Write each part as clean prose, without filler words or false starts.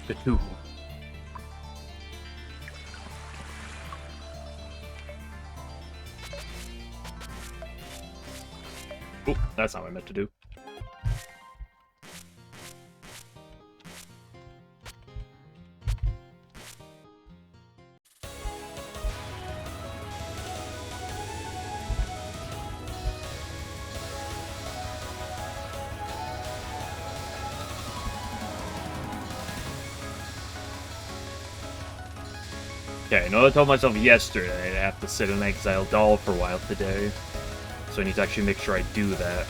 The Touhou. Oh, that's not what I meant to do. Okay, I know I told myself yesterday I'd have to sit in Exile doll for a while today, so I need to actually make sure I do that.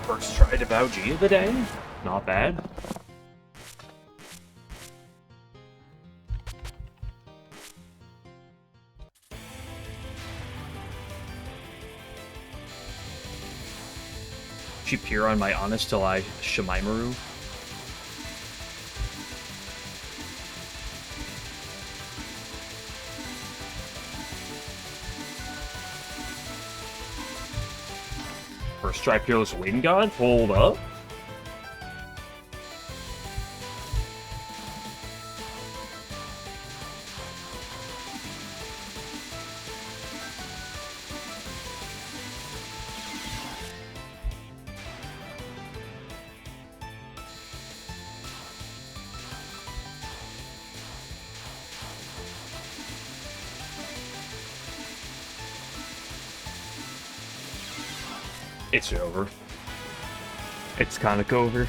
First try to Bao G of the day. Not bad. She peer on my honest till I Shimaimaru. First try Peerless Wind God? Hold up. It's over. It's kind of over.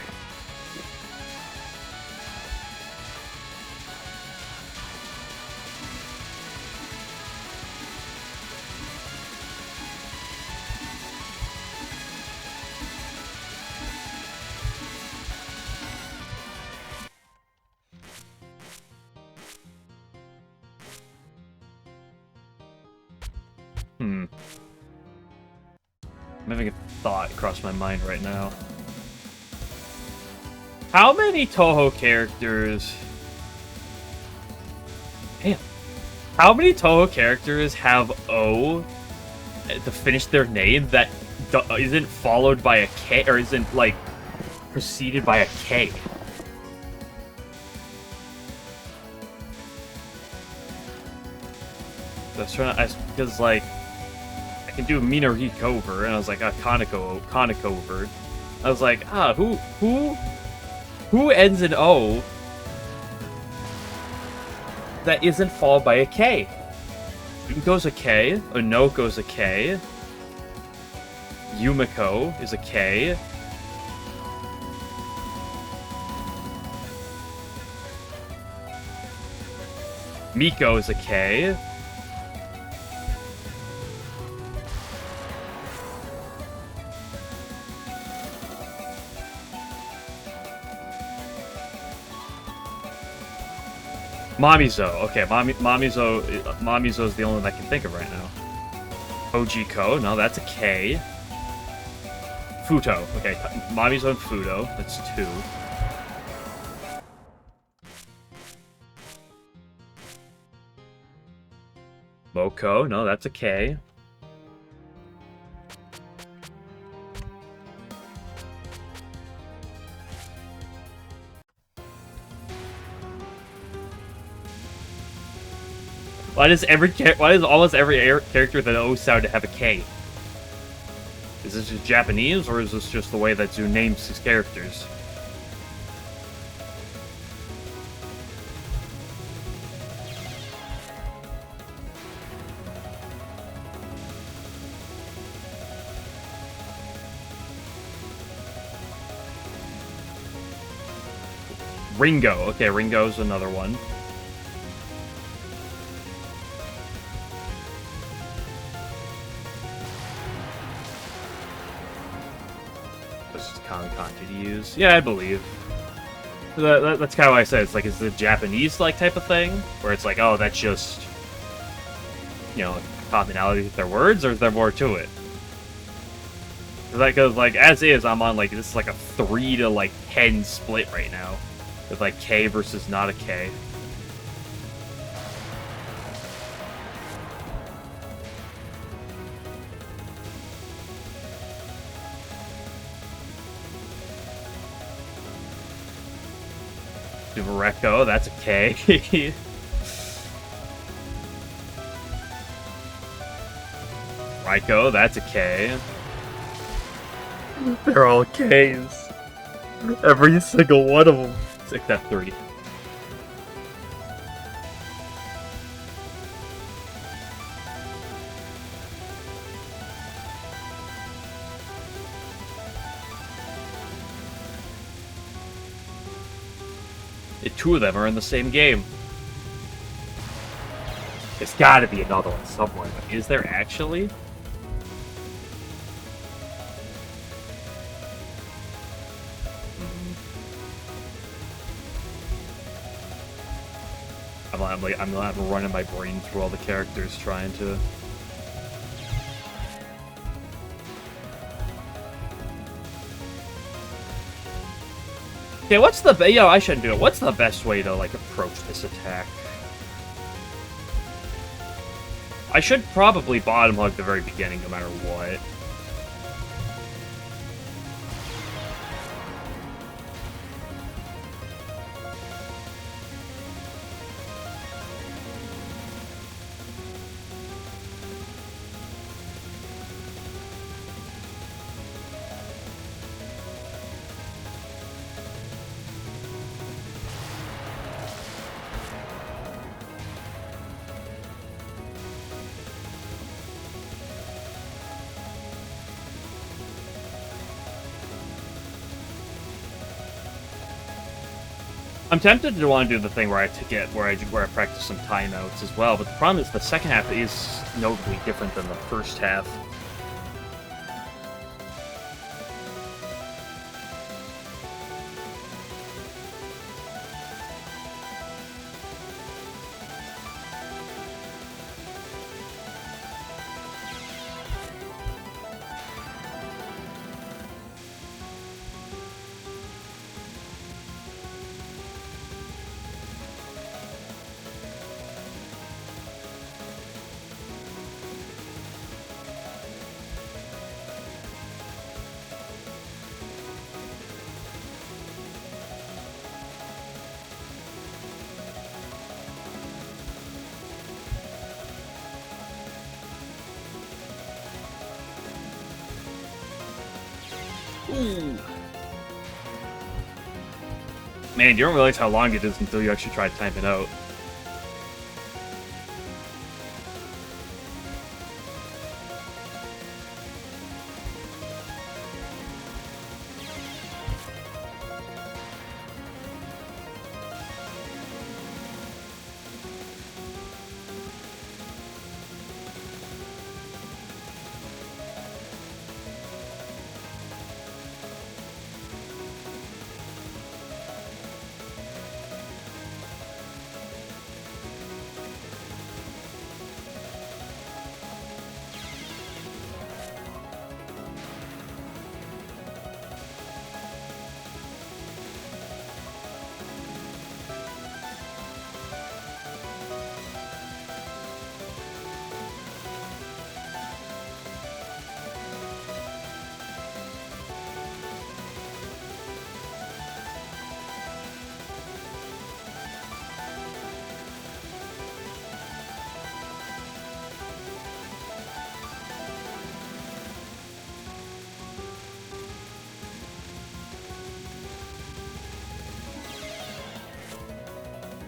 I'm having a thought cross my mind right now. How many Touhou characters... Damn. How many Touhou characters have O to finish their name that isn't followed by a K, or isn't, like, preceded by a K? I was trying to... Because, like... I can do Minori Cover, and I was like, Conocover. I was like, who ends in O that isn't followed by a K? Yumiko's a K, Onoko's a K, Yumiko is a K. Miko is a K. Mamizo. Okay, Mamizo is the only one I can think of right now. Ojiko. No, that's a K. Futo. Okay, Mamizo and Futo. That's 2. Moko. No, that's a K. Why does almost every character with an O sound have a K? Is this just Japanese, or is this just the way that Zoo names his characters? Ringo. Okay, Ringo's another one. versus common kanji to use. Yeah, I believe. That's kind of why I said it's like, is the Japanese like type of thing where it's like, oh, that's just, you know, commonality with their words, or is there more to it? Because like as is, I'm on like this is like a 3 to like 10 split right now, with like K versus not a K. Duvareko, that's a K. Raiko, that's a K. They're all Ks. Every single one of them. Except 3. Two of them are in the same game. There's gotta be another one somewhere. Is there actually? I'm running my brain through all the characters trying to... Okay, what's the... Yeah, I shouldn't do it. What's the best way to, like, approach this attack? I should probably bottom hug the very beginning no matter what. I'm tempted to want to do the thing where I practice some timeouts as well, but the problem is the second half is notably different than the first half. Ooh. Man, you don't realize how long it is until you actually try to time it out.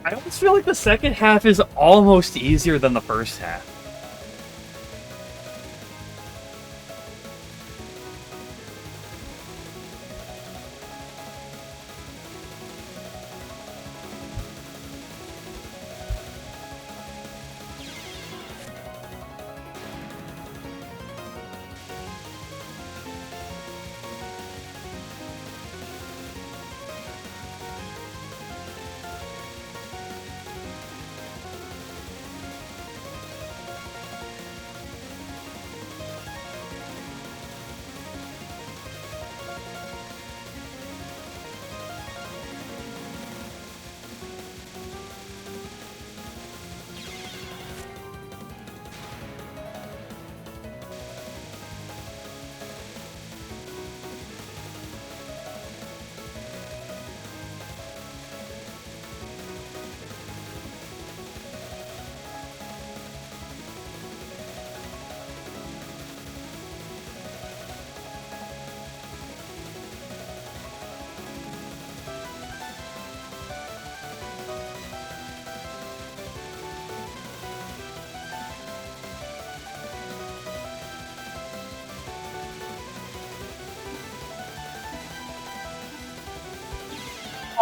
I almost feel like the second half is almost easier than the first half.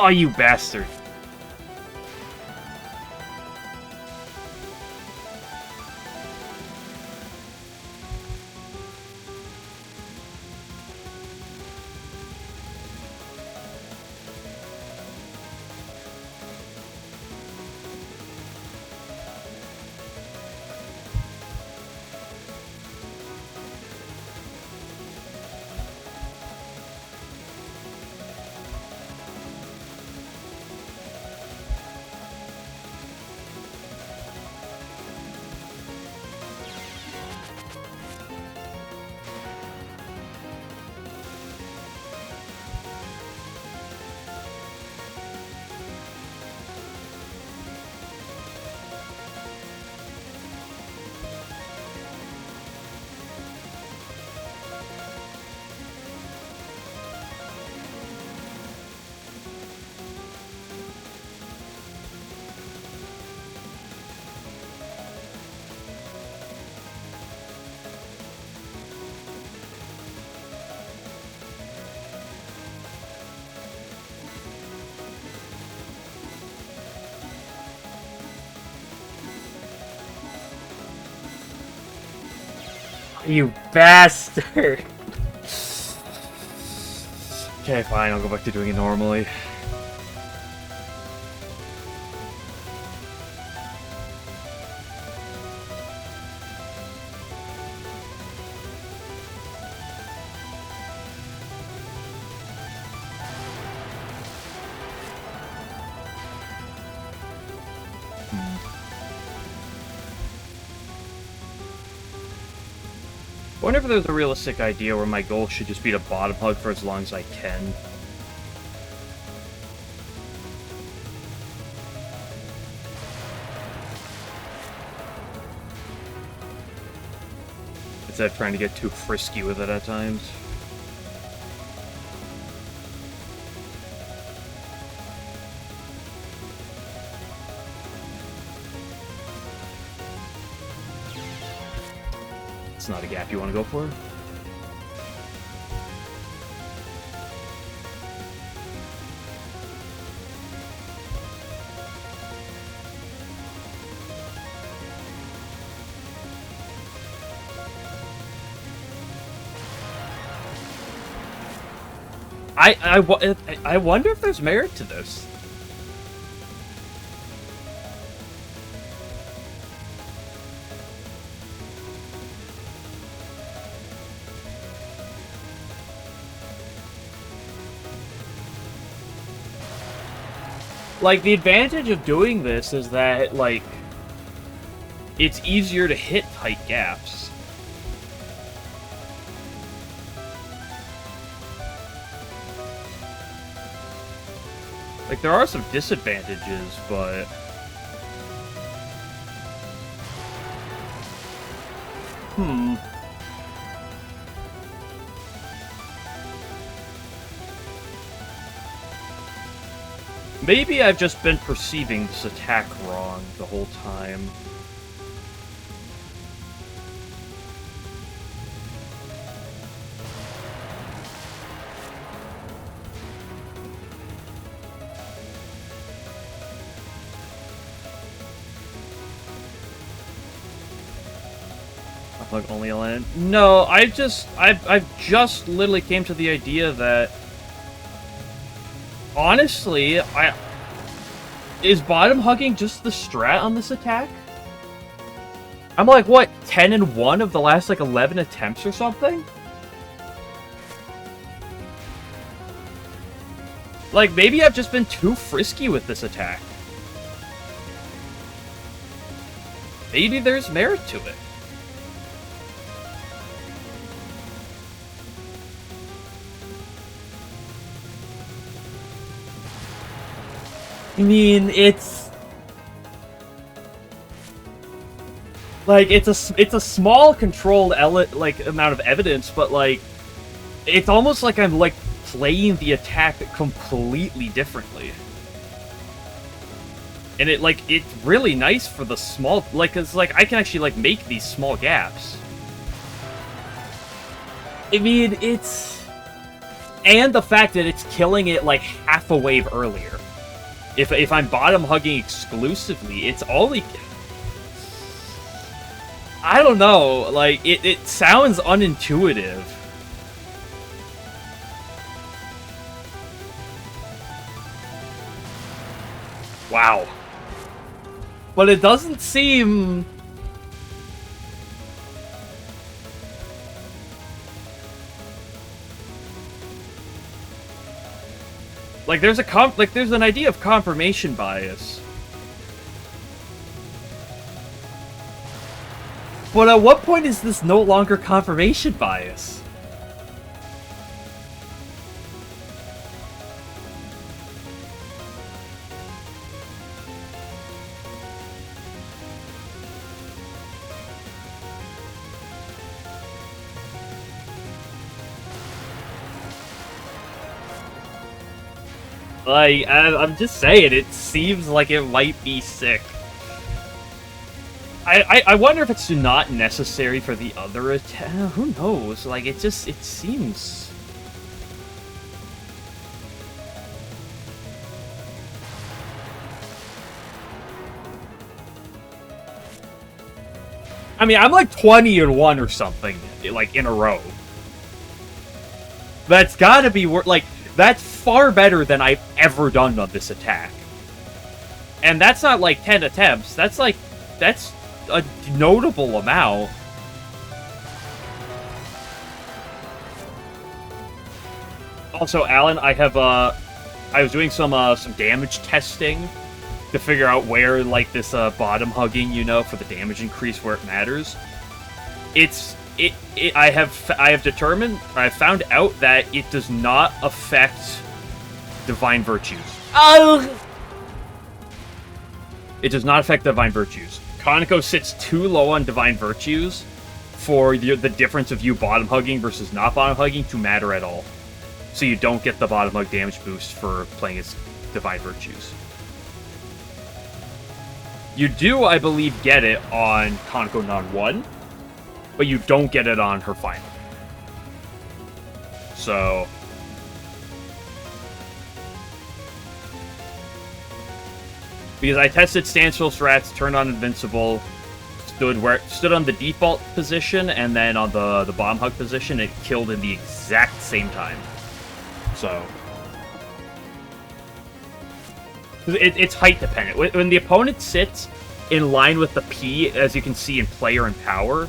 Oh, you bastard. You bastard! Okay, fine, I'll go back to doing it normally. I wonder if there's a realistic idea where my goal should just be to bottom hug for as long as I can. Instead of trying to get too frisky with it at times. It's not a gap you want to go for. I wonder if there's merit to this. Like, the advantage of doing this is that, like, it's easier to hit tight gaps. Like, there are some disadvantages, but... Maybe I've just been perceiving this attack wrong the whole time. Like only LNN? No, I've just literally came to the idea that honestly, is bottom hugging just the strat on this attack? I'm like, what, 10 and 1 of the last like 11 attempts or something? Like, maybe I've just been too frisky with this attack. Maybe there's merit to it. I mean, it's like it's a small controlled amount of evidence, but like it's almost like I'm like playing the attack completely differently, and it's really nice for the small it's like I can actually like make these small gaps. I mean, it's And the fact that it's killing it like half a wave earlier. If I'm bottom hugging exclusively, it's only... I don't know, like, it sounds unintuitive. Wow. But it doesn't seem... Like, there's an idea of confirmation bias. But at what point is this no longer confirmation bias? Like, I'm just saying, it seems like it might be sick. I wonder if it's not necessary for the other attack. Who knows? Like, it seems... I mean, I'm like 20-1 or something, like, in a row. That's gotta be like, that's far better than I've ever done on this attack. And that's not like 10 attempts, that's like, that's a notable amount. Also, Alan, I was doing some damage testing to figure out where, like, this bottom hugging, you know, for the damage increase where it matters. I have found out that it does not affect Divine Virtues. Oh! It does not affect Divine Virtues. Kaneko sits too low on Divine Virtues for the difference of you bottom hugging versus not bottom hugging to matter at all. So you don't get the bottom hug damage boost for playing as Divine Virtues. You do, I believe, get it on Kaneko Non 1, but you don't get it on her final. So... Because I tested Standstill Strats, turned on Invincible, stood on the default position, and then on the bomb hug position, it killed in the exact same time. So... It's height dependent. When the opponent sits in line with the P, as you can see in player and power,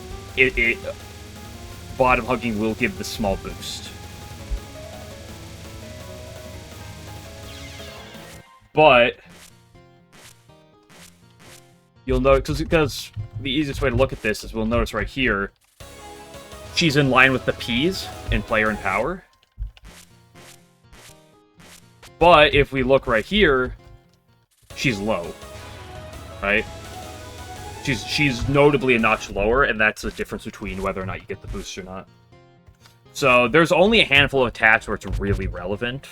bottom hugging will give the small boost. But you'll notice, because the easiest way to look at this is we'll notice right here, she's in line with the P's in player and power. But if we look right here, she's low, right? She's notably a notch lower, and that's the difference between whether or not you get the boost or not. So there's only a handful of attacks where it's really relevant,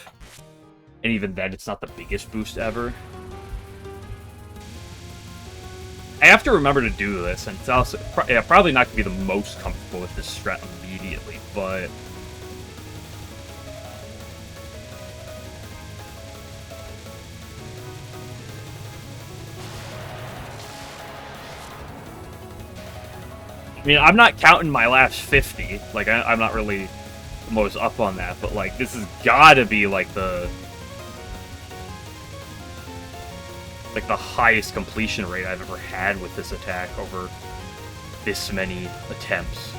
and even then, it's not the biggest boost ever. I have to remember to do this, and it's also probably not going to be the most comfortable with this strat immediately, but... I mean, I'm not counting my last 50. Like, I'm not really the most up on that, but, like, this has gotta be, like, the highest completion rate I've ever had with this attack over this many attempts.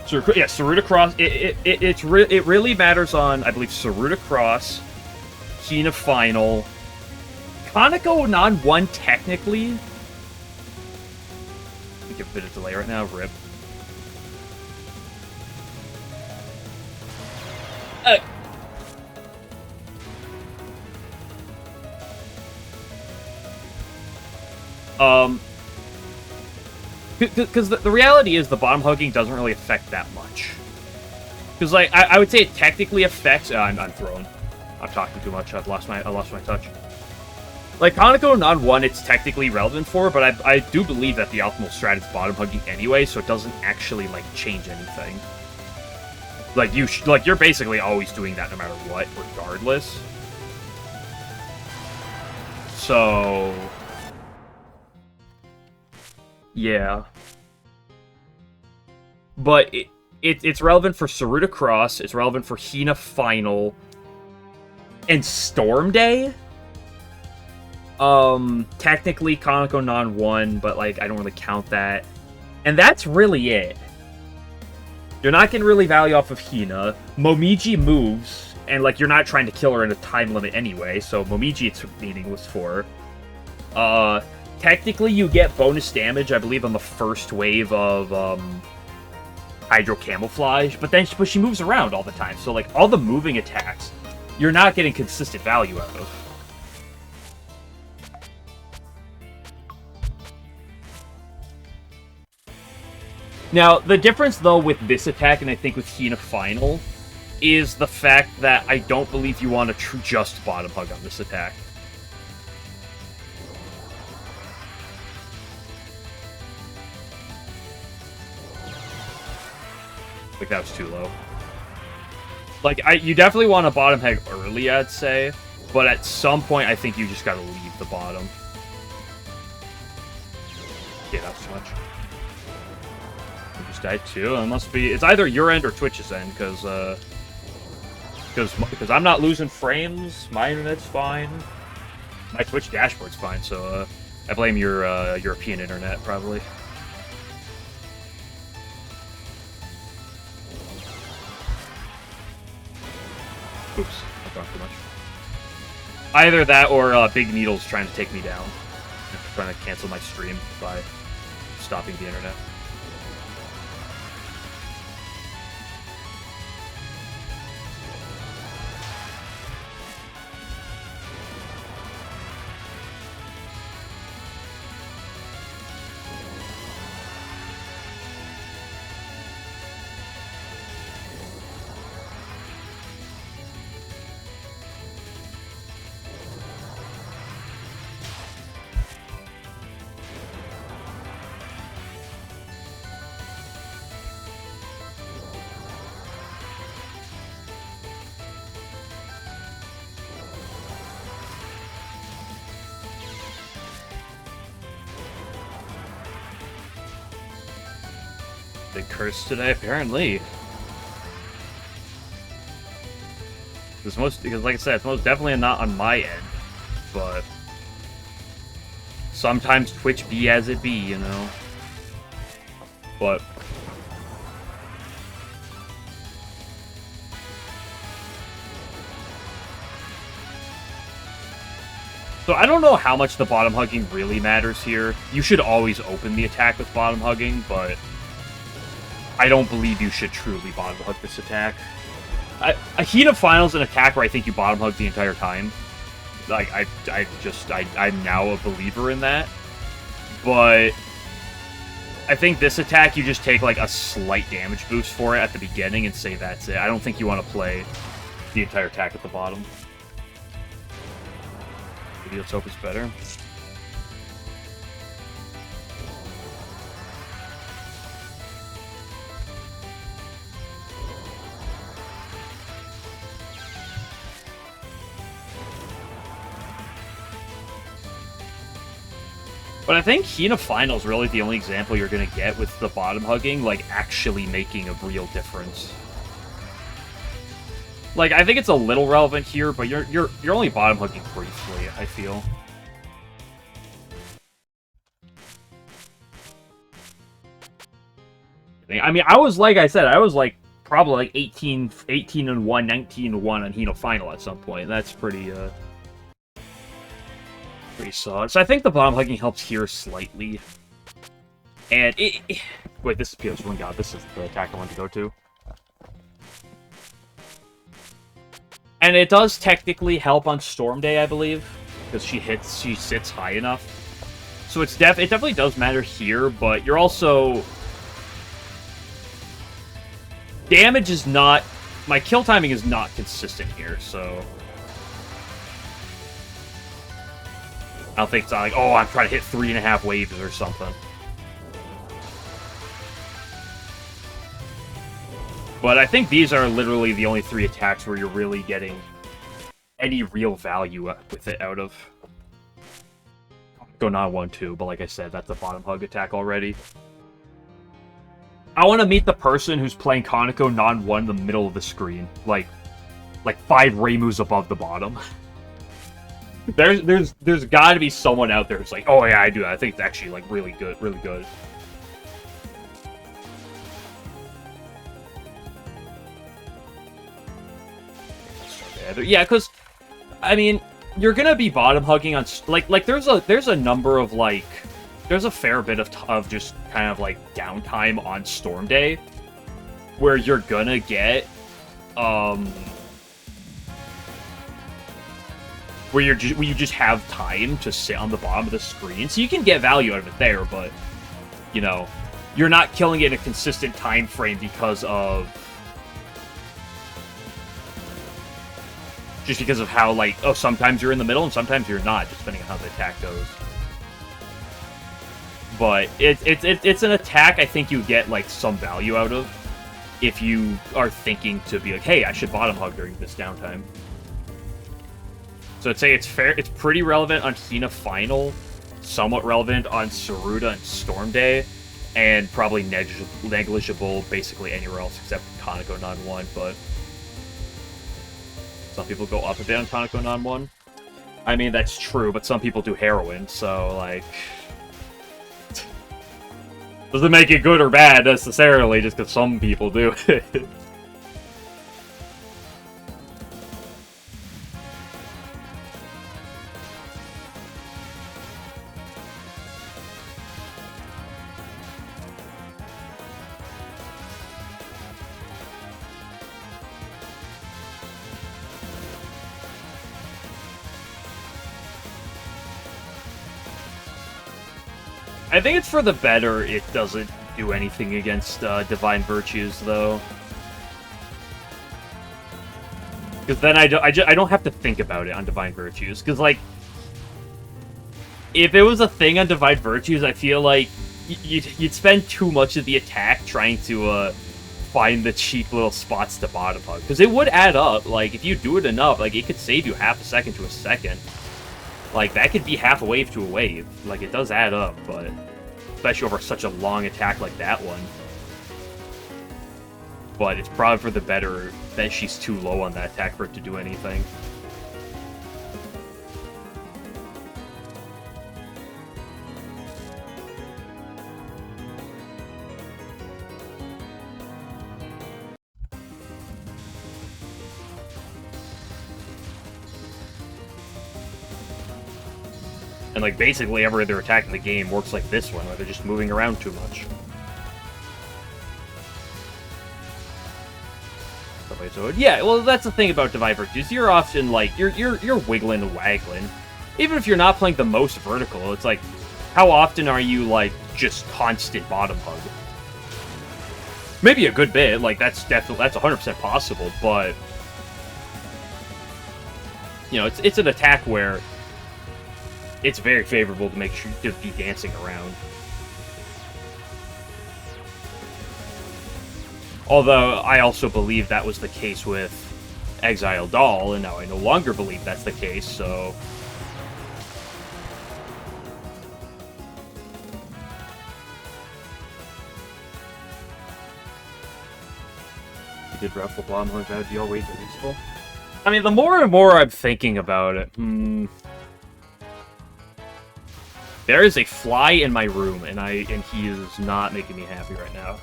So, yeah, Saruta Cross, it really matters on, I believe, Saruta Cross, Hina Final, Kaneko Non 1 technically. Give a bit of delay right now, rip. Because the reality is the bottom hugging doesn't really affect that much. Because, like, I would say it technically affects... I'm thrown. I'm talking too much. I lost my touch. Like, Kaneko Non 1, it's technically relevant for, but I do believe that the optimal strat is bottom hugging anyway, so it doesn't actually, like, change anything. Like, you're basically always doing that no matter what, regardless. So... yeah. But it's relevant for Saruta Cross, it's relevant for Hina Final, and Storm Day? Technically Kaneko Non 1, but, like, I don't really count that. And that's really it. You're not getting really value off of Hina. Momiji moves, and, like, you're not trying to kill her in a time limit anyway, so Momiji it's meaningless for. Technically you get bonus damage, I believe, on the first wave of, Hydro Camouflage, but she moves around all the time, so, like, all the moving attacks, you're not getting consistent value out of. Now, the difference, though, with this attack, and I think with Hina Final, is the fact that I don't believe you want to just bottom hug on this attack. Like, that was too low. Like, you definitely want to bottom hug early, I'd say, but at some point, I think you just gotta leave the bottom. Yeah, that's too much. You just died too. It must be. It's either your end or Twitch's end, because I'm not losing frames. My internet's fine. My Twitch dashboard's fine. So I blame your European internet probably. Oops, I talked too much. Either that or Big Needle's trying to take me down. Trying to cancel my stream by stopping the internet. Big curse today, apparently. Because, like I said, it's most definitely not on my end, but sometimes Twitch be as it be, you know. But so I don't know how much the bottom hugging really matters here. You should always open the attack with bottom hugging, but I don't believe you should truly bottom hug this attack. A Heat of Finals an attack where I think you bottom hug the entire time. Like, I'm now a believer in that. But I think this attack, you just take, like, a slight damage boost for it at the beginning and say that's it. I don't think you want to play the entire attack at the bottom. Maybe let's hope it's better. But I think Hina Final is really the only example you're going to get with the bottom hugging, like, actually making a real difference. Like, I think it's a little relevant here, but you're only bottom hugging briefly, I feel. I mean, I was, like I said, I was, like, probably, like, 18-1, 19-1 on Hina Final at some point. That's pretty solid. So I think the bottom hugging helps here slightly. And wait, this is PS1 God. This is the attack I want to go to. And it does technically help on Storm Day, I believe, because she sits high enough. So it definitely does matter here, but you're also... Damage is not... My kill timing is not consistent here, so... I don't think it's not like, oh, I'm trying to hit 3.5 waves or something. But I think these are literally the only 3 attacks where you're really getting any real value with it out of. Go non 1-2, but like I said, that's a bottom hug attack already. I want to meet the person who's playing Kaneko non 1 in the middle of the screen, like 5 Reimus above the bottom. There's got to be someone out there who's like, oh yeah, I do that. I think it's actually like really good, really good. Yeah, because I mean, you're gonna be bottom hugging on like there's a number of like there's a fair bit of just kind of like downtime on Storm Day where you're gonna get where you just have time to sit on the bottom of the screen, so you can get value out of it there, but you know, you're not killing it in a consistent time frame because of how, like, oh, sometimes you're in the middle and sometimes you're not, just depending on how the attack goes. But it's an attack I think you get, like, some value out of if you are thinking to be like, hey, I should bottom hug during this downtime. So I'd say it's fair. It's pretty relevant on Hina Final, somewhat relevant on Saruta and Storm Day, and probably negligible basically anywhere else except Kaneko non 1, but some people go up a bit on Kaneko non 1. I mean, that's true, but some people do heroin, so, like, doesn't make it good or bad necessarily, just because some people do it. I think it's for the better it doesn't do anything against Divine Virtues, though. Because then I don't have to think about it on Divine Virtues. Because, like, if it was a thing on Divine Virtues, I feel like you'd spend too much of the attack trying to find the cheap little spots to bottom hug. Because it would add up. Like, if you do it enough, like, it could save you half a second to a second. Like, that could be half a wave to a wave. Like, it does add up, but especially over such a long attack like that one. But it's probably for the better that she's too low on that attack for it to do anything. And, like, basically every other attack in the game works like this one, where they're just moving around too much. So, yeah, well, that's the thing about Divine Virtues. You're often, like, you're wiggling and waggling. Even if you're not playing the most vertical, it's like, how often are you, like, just constant bottom hug? Maybe a good bit, like, that's 100% possible, but you know, it's an attack where it's very favorable to make sure to be dancing around. Although, I also believe that was the case with Exile Doll, and now I no longer believe that's the case, so you did Raffle Blonde like that, do you always are useful? I mean, the more and more I'm thinking about it, there is a fly in my room, and he is not making me happy right now.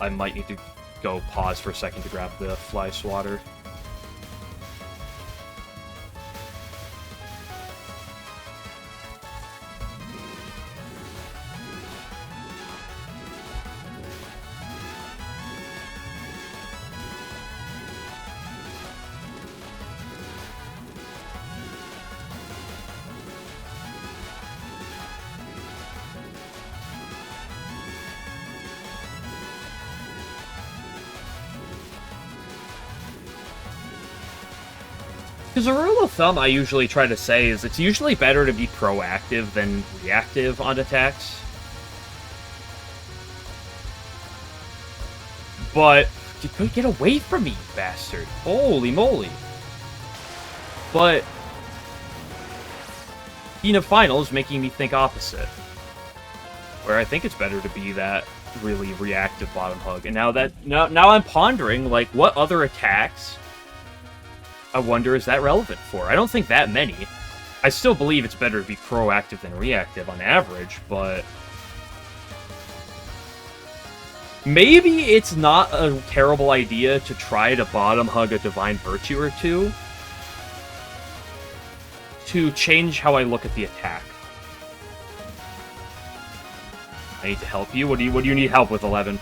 I might need to go pause for a second to grab the fly swatter. Because a rule of thumb I usually try to say is it's usually better to be proactive than reactive on attacks. But Get away from me, you bastard. Holy moly. But Kina Final is making me think opposite. Where I think it's better to be that really reactive bottom hug. And now I'm pondering, like, what other attacks I wonder is that relevant for? I don't think that many. I still believe it's better to be proactive than reactive on average, but maybe it's not a terrible idea to try to bottom hug a Divine Virtue or two to change how I look at the attack. I need to help you. What do you need help with, 11?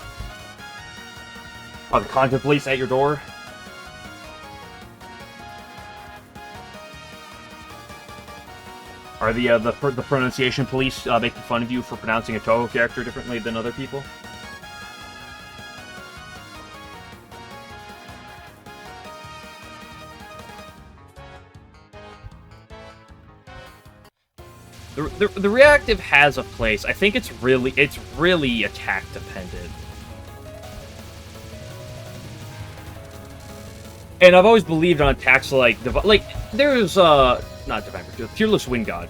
Oh, the Contemplate's at your door? Are the pronunciation police making fun of you for pronouncing a Touhou character differently than other people? The reactive has a place. I think it's really attack dependent. And I've always believed on attacks like there's not Divine Virtue, Fearless Wind God.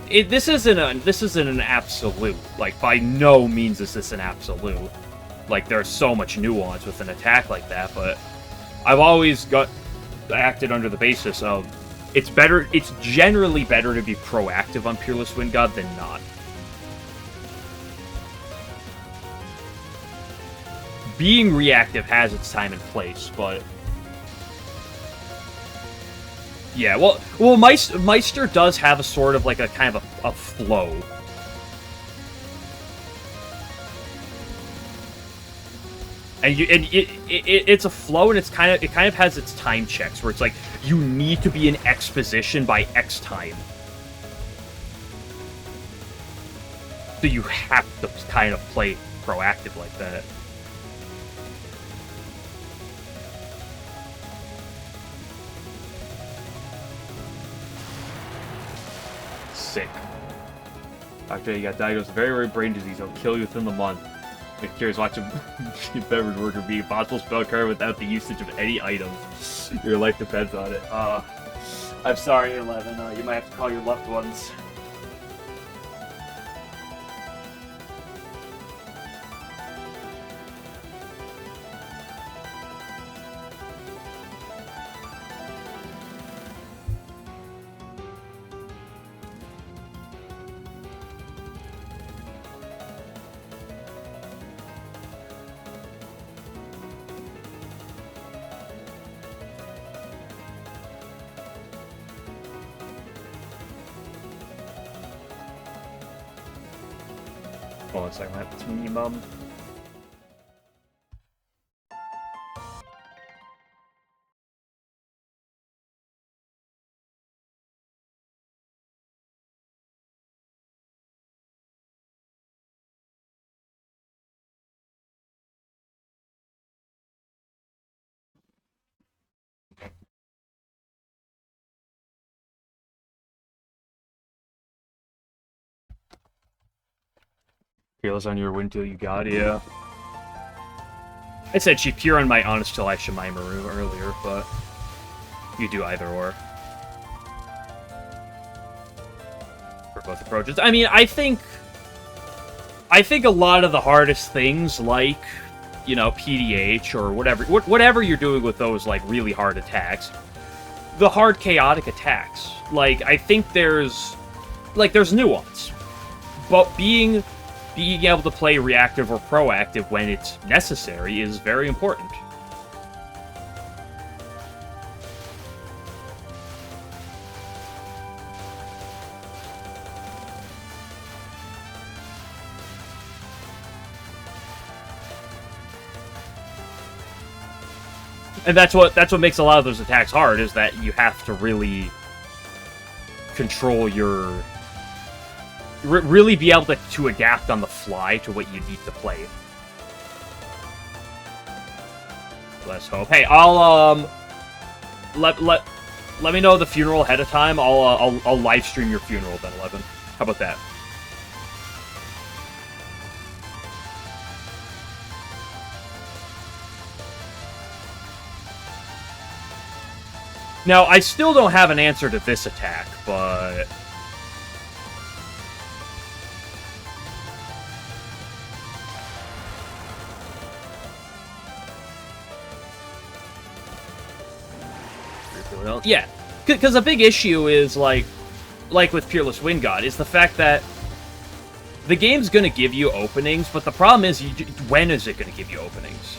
This isn't an absolute. Like, by no means is this an absolute. Like, there's so much nuance with an attack like that, but I've always acted under the basis of it's generally better to be proactive on Fearless Wind God than not. Being reactive has its time and place, but yeah, well, Meister does have a sort of like a kind of a flow. And it's a flow, and it kind of has its time checks where it's like you need to be in X position by X time. So you have to kind of play proactive like that. Sick. Doctor, you got diagnosed with very rare brain disease. It'll kill you within the month. If curious, watch a beverage worker be a possible spell card without the usage of any item. Your life depends on it. I'm sorry, 11. You might have to call your loved ones. Hold on a second, I have to me, Mum. Fearless on your wind till you got, yeah. I said she pure on my honest till I Shemaimaru earlier, but you do either or. For both approaches. I mean, I think a lot of the hardest things, like, you know, PDH or whatever you're doing with those, like, really hard attacks, the hard chaotic attacks, like, I think there's nuance. But being able to play reactive or proactive when it's necessary is very important. And that's what makes a lot of those attacks hard, is that you have to really control your... really be able to adapt on the fly to what you need to play. Let's hope. Hey, I'll let me know the funeral ahead of time. I'll live stream your funeral then, 11. How about that? Now, I still don't have an answer to this attack, but... Yeah, because a big issue is, like with Peerless Wind God, is the fact that the game's going to give you openings, but the problem is, when is it going to give you openings?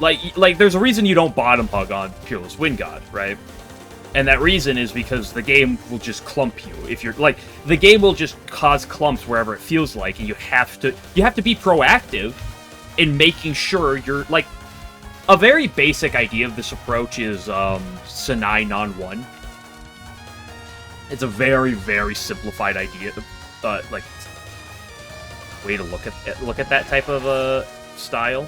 Like, there's a reason you don't bottom hug on Peerless Wind God, right? And that reason is because the game will just clump you. If you're, like, the game will just cause clumps wherever it feels like, and you have to be proactive in making sure you're, like, a very basic idea of this approach is, Sanai non-1. It's a very, very simplified idea, like, way to look at that type of, style.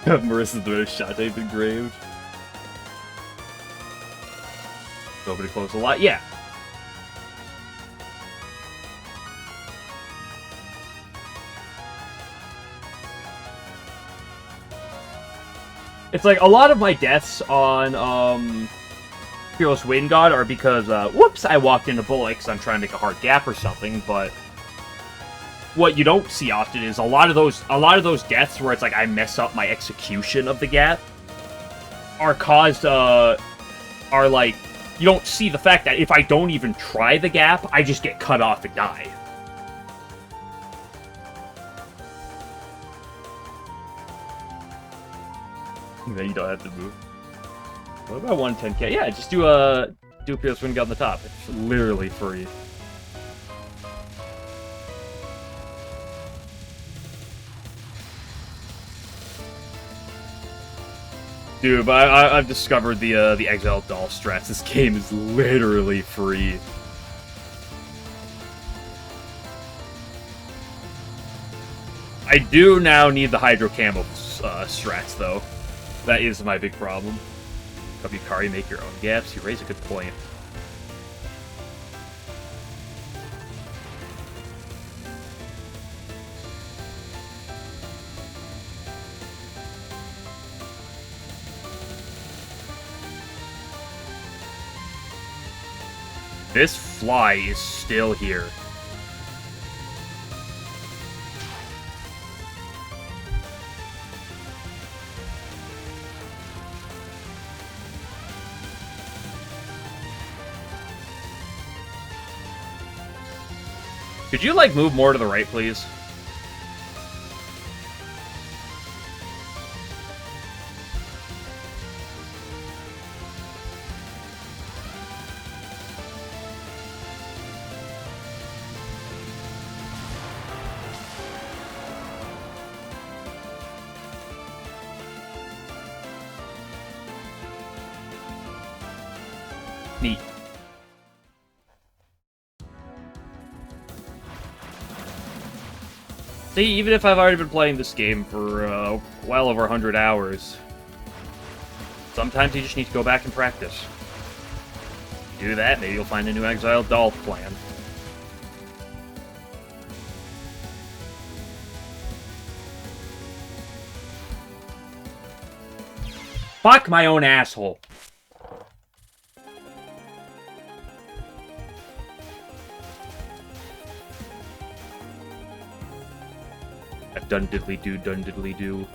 Marissa's the shot tape engraved. Nobody close a lot. Yeah. It's like, a lot of my deaths on, Fearless Wind God are because, whoops, I walked into bullet because I'm trying to make a hard gap or something, but what you don't see often is a lot of those deaths where it's like I mess up my execution of the gap are caused, are like, you don't see the fact that if I don't even try the gap, I just get cut off and die. Then you don't have to move. What about 110k? Yeah, just do a Fearless Wind God on the top. It's literally free. Dude, but I've discovered the Exile doll strats. This game is literally free. I do now need the Hydro Camo strats, though. That is my big problem. Kabukari, make your own gaps. You raise a good point. This fly is still here. Could you, like, move more to the right, please? Neat. See, even if I've already been playing this game for well over 100 hours, sometimes you just need to go back and practice. Do that, maybe you'll find a new Exile doll plan. Fuck my own asshole. Dun diddly do, dun diddly do.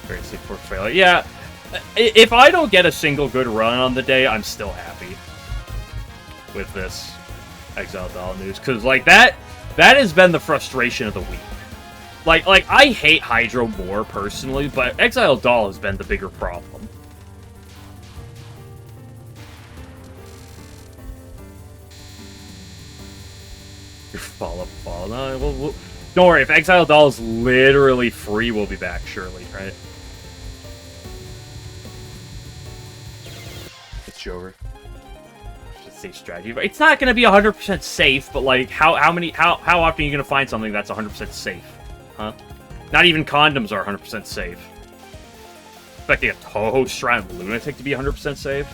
Very safe portfolio. Yeah, if I don't get a single good run on the day, I'm still happy with this Exile doll news, because like that has been the frustration of the week. Like I hate Hydro more personally, but Exile doll has been the bigger problem. Your fall. No, we'll, don't worry. If Exile doll is literally free, we'll be back surely, right? It's over. safe strategy. It's not going to be 100% safe, but like how often are you going to find something that's 100% safe? Huh? Not even condoms are 100% safe. Expecting a Touhou Shrine Lunatic to be 100% safe?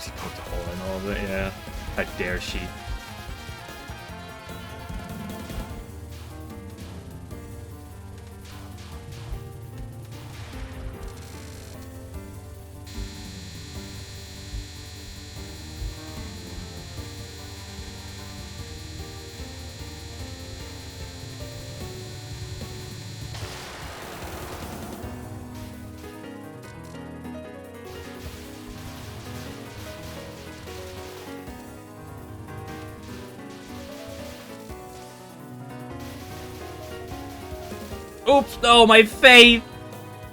She poked a hole in all of it, yeah. How dare she? Oops, no, my faith!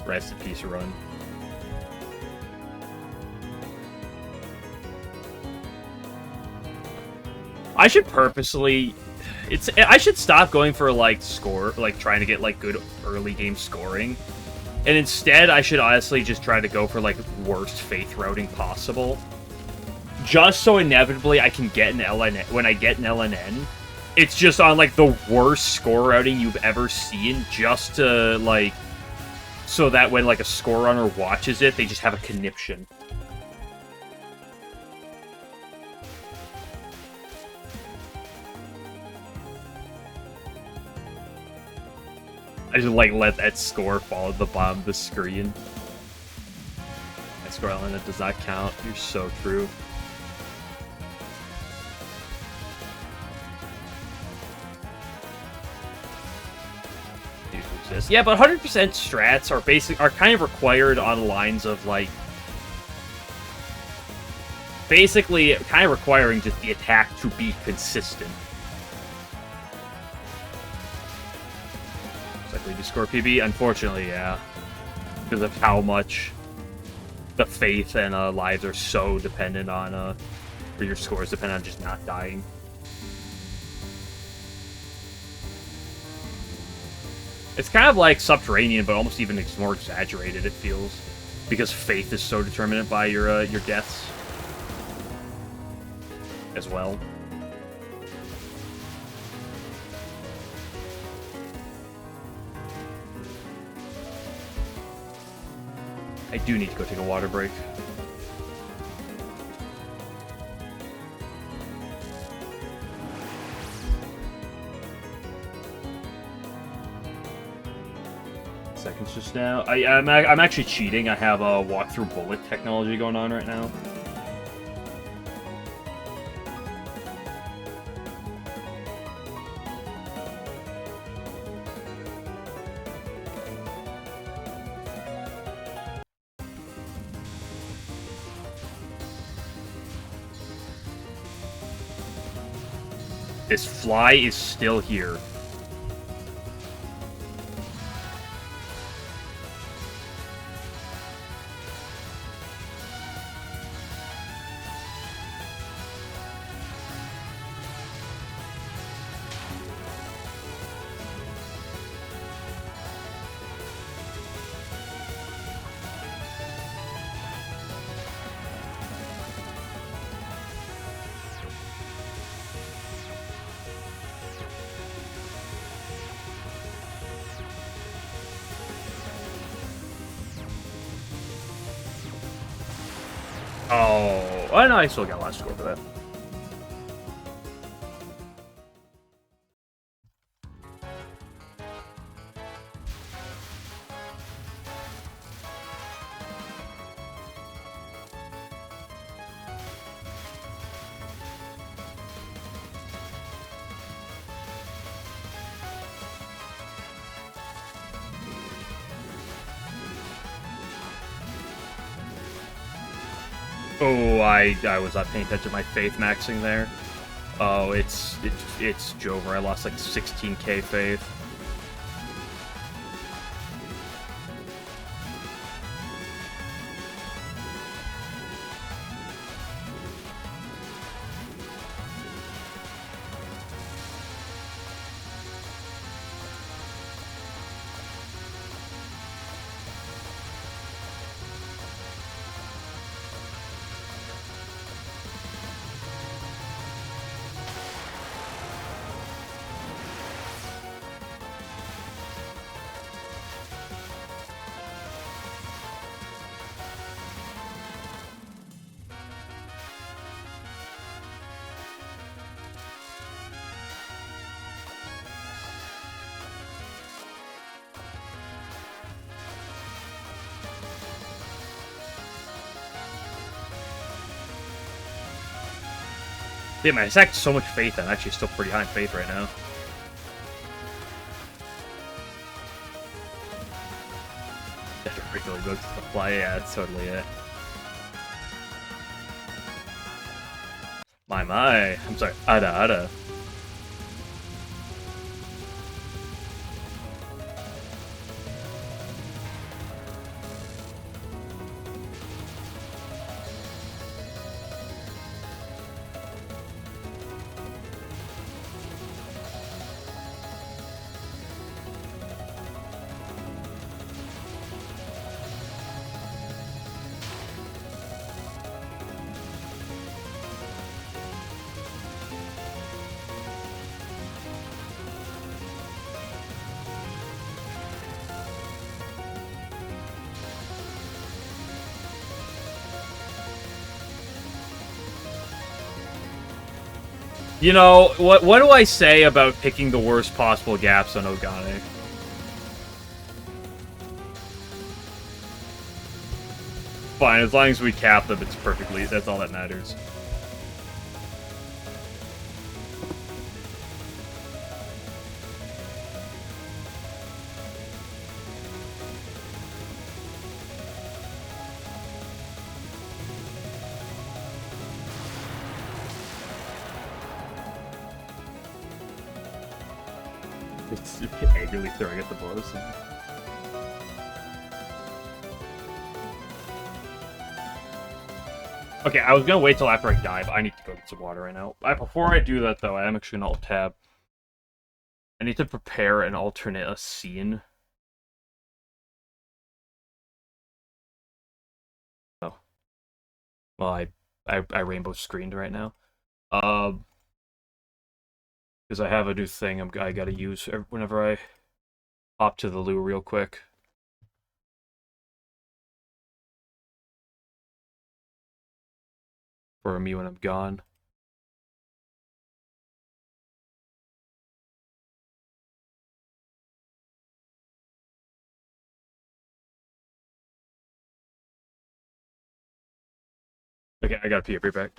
Rest in peace, run. I should purposely... I should stop going for, like, trying to get, like, good early game scoring. And instead, I should honestly just try to go for, like, worst faith routing possible. Just so inevitably I can get an LNN. When I get an LNN, it's just on, like, the worst score routing you've ever seen, just to, like, so that when, like, a score runner watches it, they just have a conniption. I just, like, let that score fall at the bottom of the screen. That score element that does not count. You're so true. Yeah, but 100% strats are kind of required on lines of, like, basically kind of requiring just the attack to be consistent. It's like we do score PB? Unfortunately, yeah. Because of how much the faith and lives are so dependent on, or your scores depend on just not dying. It's kind of like Subterranean, but almost even more exaggerated, it feels. Because faith is so determinant by your deaths. As well. I do need to go take a water break. Seconds just now. I'm actually cheating. I have a walk-through bullet technology going on right now. This fly is still here. Oh, no, I still got a lot of score for that. Oh, I was not paying attention to my faith maxing there. Oh, it's Jover. I lost like 16k faith. Yeah, man, it's actually so much faith. I'm actually still pretty high in faith right now. That's a pretty good to the fly. Yeah, that's totally it. My. I'm sorry. Ada. You know, what do I say about picking the worst possible gaps on Ogane? Fine, as long as we cap them, it's perfectly... That's all that matters. It's angrily throwing at the boss. Okay, I was gonna wait till after I die, but I need to go get some water right now. Before I do that, though, I am actually gonna alt-tab. I need to prepare an alternate scene. Oh. Well, I rainbow screened right now. Because I have a new thing I gotta use whenever I hop to the loo real quick. For me when I'm gone. Okay, I gotta pee. I'll be back.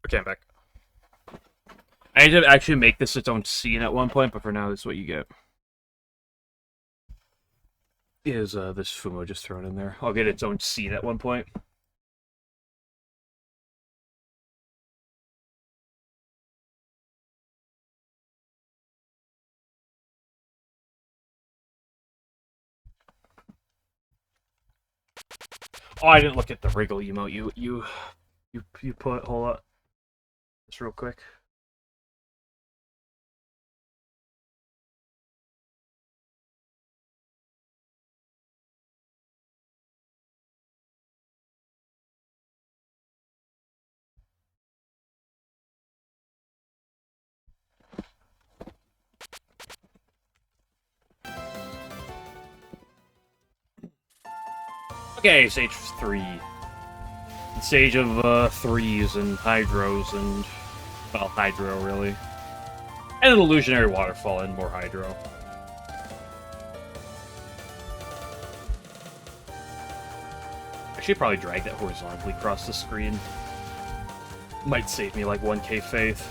Okay, I'm back. I need to actually make this its own scene at one point, but for now, this is what you get. Is this Fumo just thrown in there? I'll get its own scene at one point. Oh, I didn't look at the wriggle emote. You put. Hold up, just real quick. Okay, Sage 3. Sage of 3s and Hydros and... well, Hydro, really. And an Illusionary Waterfall and more Hydro. I should probably drag that horizontally across the screen. Might save me like 1k faith.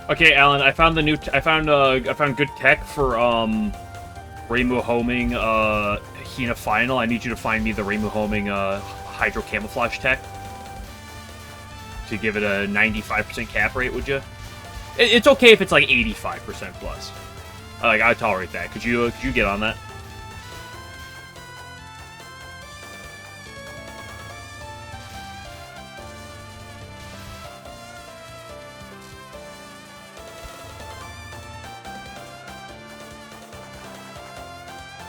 Okay, Alan, I found the new. I found good tech for Reimu homing Hina Final. I need you to find me the Reimu homing Hydro Camouflage tech to give it a 95% cap rate. Would you? It's okay if it's like 85% plus. Like, I tolerate that. Could you get on that?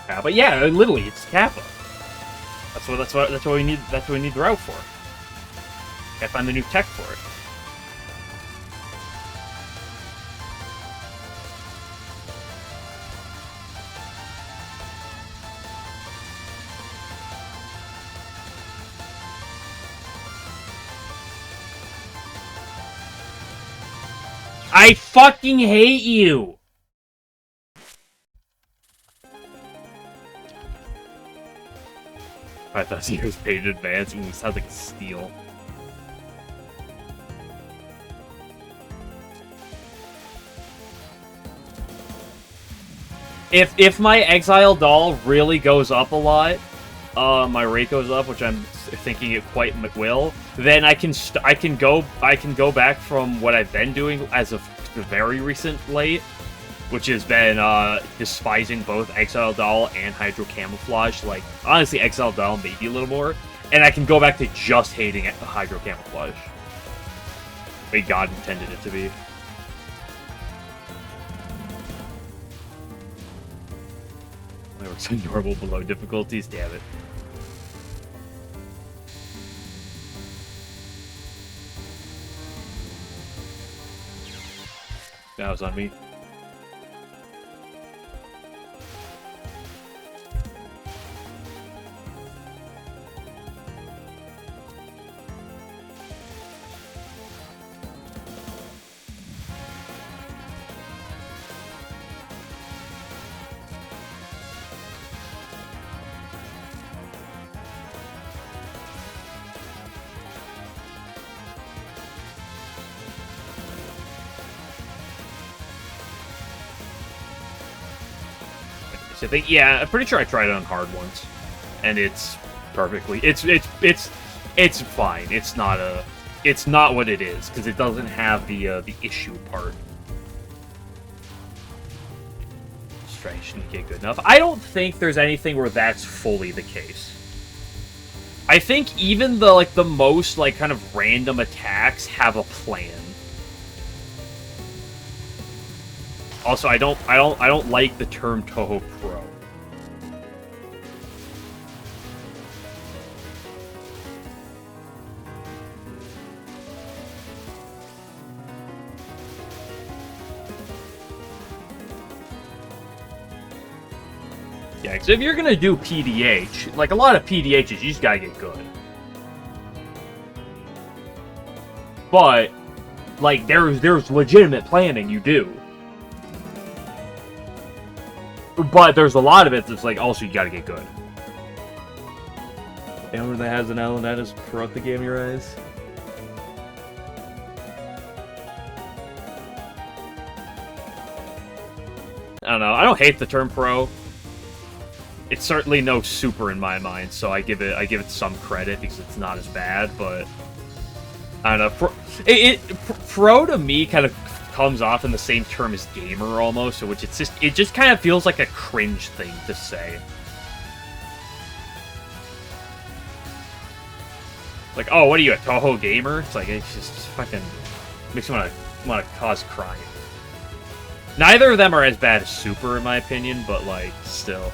Yeah, but yeah, literally, it's Kappa. That's what we need. That's what we need the route for. Gotta find the new tech for it. I fucking hate you! 5,000 years paid in advance. Ooh, sounds like a steal. If my Exile doll really goes up a lot, my rate goes up, which I'm thinking it quite will, then I can go back from what I've been doing as of the very recent late, which has been despising both Exile Doll and Hydro Camouflage. Like, honestly, Exile Doll maybe a little more, and I can go back to just hating Hydro Camouflage. The way God intended it to be. It works on normal below difficulties, damn it. That was on me. I think, yeah, I'm pretty sure I tried it on hard once, and it's perfectly. It's fine. It's not what it is because it doesn't have the issue part. Strength shouldn't get good enough. I don't think there's anything where that's fully the case. I think even the most kind of random attacks have a plan. Also, I don't like the term Touhou Pro. Yeah, because if you're gonna do PDH, like a lot of PDHs, you just gotta get good. But like there's legitimate planning you do. But there's a lot of it that's like, also, you gotta get good. Anyone that has an LNN is throughout the game, your eyes. I don't know. I don't hate the term pro. It's certainly no super in my mind, so I give it some credit because it's not as bad. But I don't know. Pro to me kind of comes off in the same term as gamer almost, which it just kind of feels like a cringe thing to say. Like, oh, what are you, a Touhou gamer? It's like, it's just fucking makes me want to cause crime. Neither of them are as bad as Super in my opinion, but like still,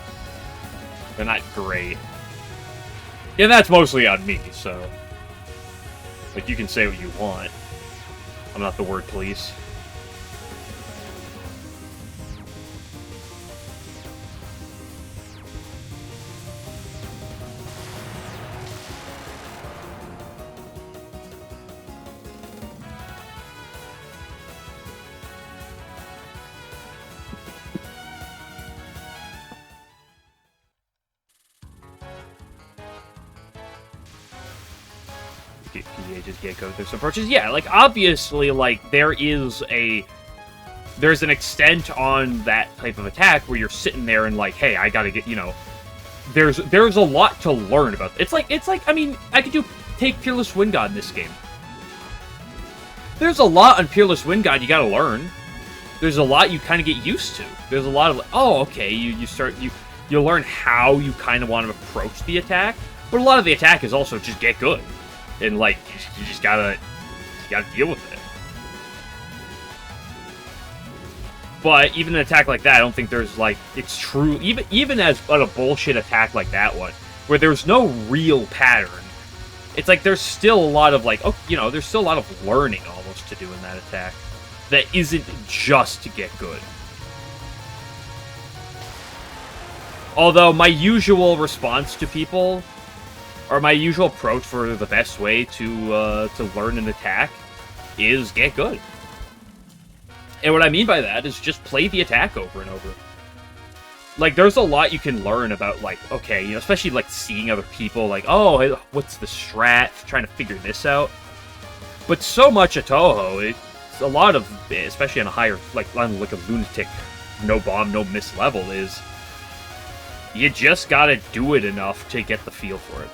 they're not great. Yeah, that's mostly on me, so like you can say what you want. I'm not the word police. PDH's Gecko. There's approaches. Yeah, like, obviously, like, there's an extent on that type of attack where you're sitting there and, like, hey, I gotta get, you know, there's a lot to learn about. It's like, I mean, I could take Peerless Wind God in this game. There's a lot on Peerless Wind God you gotta learn. There's a lot you kind of get used to. There's a lot of, oh, okay, you learn how you kind of want to approach the attack, but a lot of the attack is also just get good, and like you just gotta deal with it. But even an attack like that, I don't think there's like it's true. Even as a bullshit attack like that one, where there's no real pattern, it's like there's still a lot of like, oh, you know, there's still a lot of learning almost to do in that attack that isn't just to get good. Although my usual response to people, or my usual approach for the best way to learn an attack, is get good. And what I mean by that is just play the attack over and over. Like, there's a lot you can learn about, like, okay, you know, especially, like, seeing other people, like, oh, what's the strat? Trying to figure this out. But so much of Touhou, it's a lot of, especially on a higher, like a lunatic, no bomb, no miss level, is you just gotta do it enough to get the feel for it.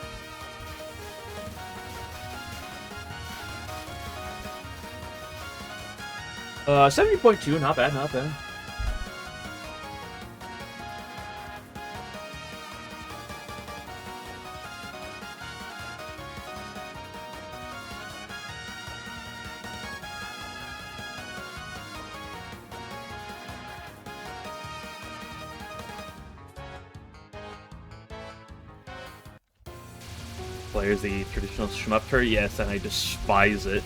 Uh, 70.2, not bad, not bad. Players the traditional shmup turret, yes, and I despise it.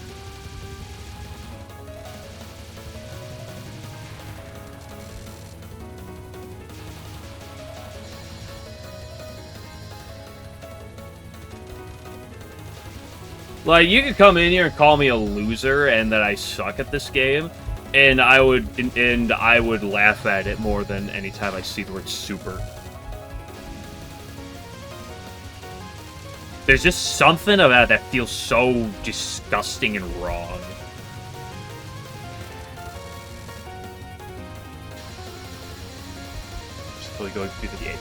Like, you could come in here and call me a loser and that I suck at this game, and I would laugh at it more than any time I see the word super. There's just something about that feels so disgusting and wrong. Just totally going through the edge.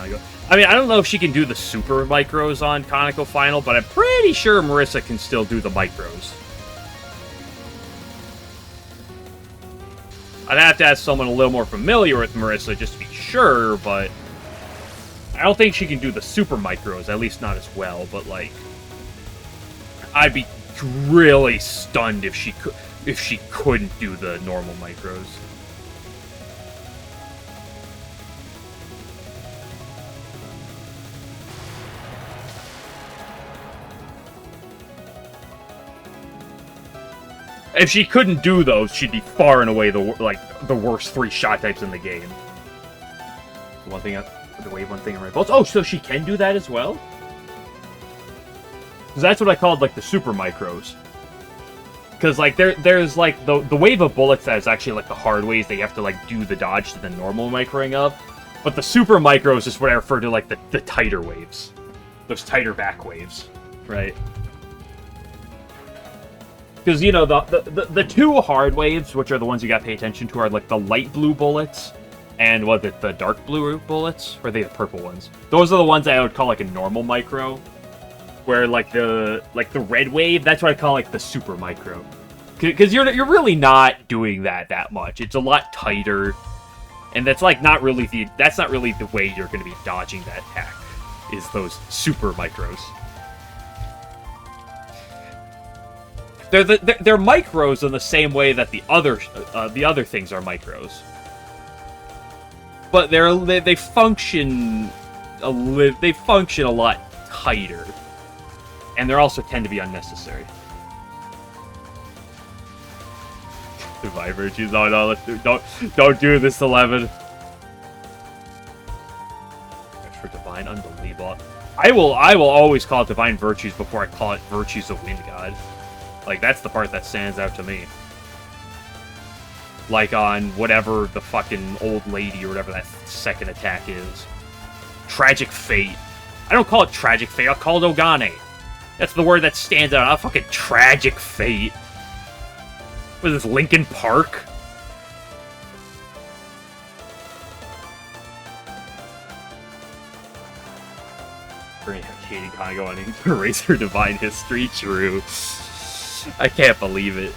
Yeah, I mean, I don't know if she can do the super micros on Kaneko Final, but I'm pretty sure Marissa can still do the micros. I'd have to ask someone a little more familiar with Marissa just to be sure, but I don't think she can do the super micros, at least not as well, but like I'd be really stunned if she couldn't do the normal micros. If she couldn't do those, she'd be far and away the worst 3 shot types in the game. One thing, the wave one thing in Red Bolts. Oh, so she can do that as well? Because that's what I called like the super micros. Because like there's like the wave of bullets that is actually like the hard ways that you have to like do the dodge to the normal microing of. But the super micros is what I refer to like the tighter waves, those tighter back waves, right? Because, you know, the 2 hard waves, which are the ones you gotta pay attention to, are, like, the light blue bullets and, what is it, the dark blue bullets? Or are they the purple ones? Those are the ones I would call, like, a normal micro. Where, like, the red wave, that's what I call, like, the super micro. Because you're really not doing that much. It's a lot tighter. And that's, like, not really the way you're gonna be dodging that attack, is those super micros. They're micros in the same way that the other things are micros, but they function a lot tighter, and they also tend to be unnecessary. Divine Virtues, no, don't do this, 11. For Divine, unbelievable. I will always call it Divine Virtues before I call it Virtues of Wind God. Like, that's the part that stands out to me. Like on whatever the fucking old lady or whatever that second attack is. Tragic Fate. I don't call it Tragic Fate, I'll call it Ogane. That's the word that stands out. A fucking tragic fate. What is this, Linkin Park? Katie Congo on Eraser Divine History. True. I can't believe it.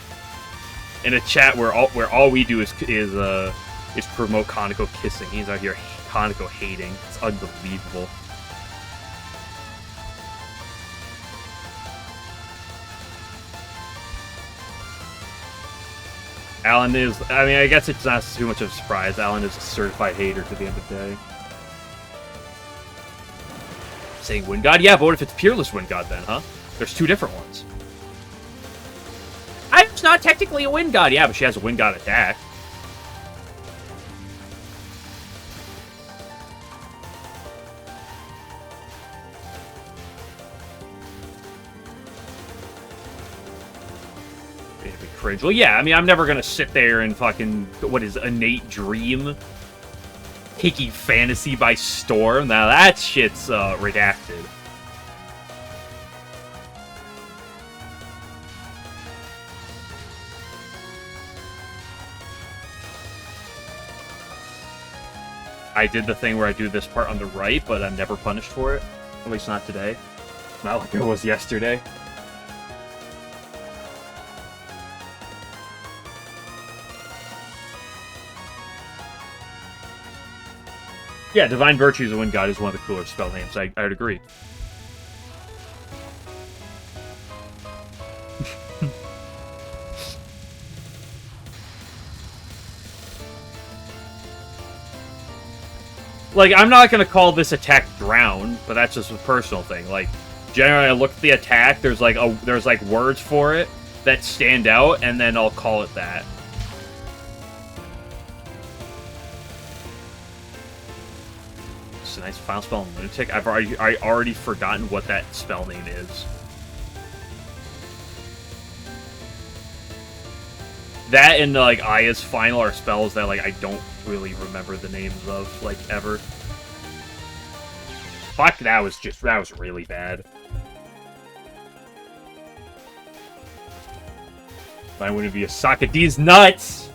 In a chat where all we do is promote Kaneko kissing. He's out here Kaneko hating. It's unbelievable. Alan is, I mean, I guess it's not too much of a surprise. Alan is a certified hater to the end of the day. Saying Wind God? Yeah, but what if it's Peerless Wind God then, huh? There's two different ones. It's not technically a Wind God. Yeah, but she has a Wind God attack. Cringe. Well, yeah, I mean, I'm never gonna sit there and fucking, what is Innate Dream? Taking fantasy by storm? Now that shit's, redacted. I did the thing where I do this part on the right, but I'm never punished for it. At least not today. Not like it was yesterday. Yeah, Divine Virtues of Wind God is one of the cooler spell names. I would agree. Like, I'm not gonna call this attack Drown, but that's just a personal thing. Like, generally, I look at the attack. There's like words for it that stand out, and then I'll call it that. It's a nice final spell in Lunatic. I already forgotten what that spell name is. That and like Aya's final are spells that like I don't really remember the names of like ever. Fuck, that was really bad. I wouldn't be a socket. These nuts.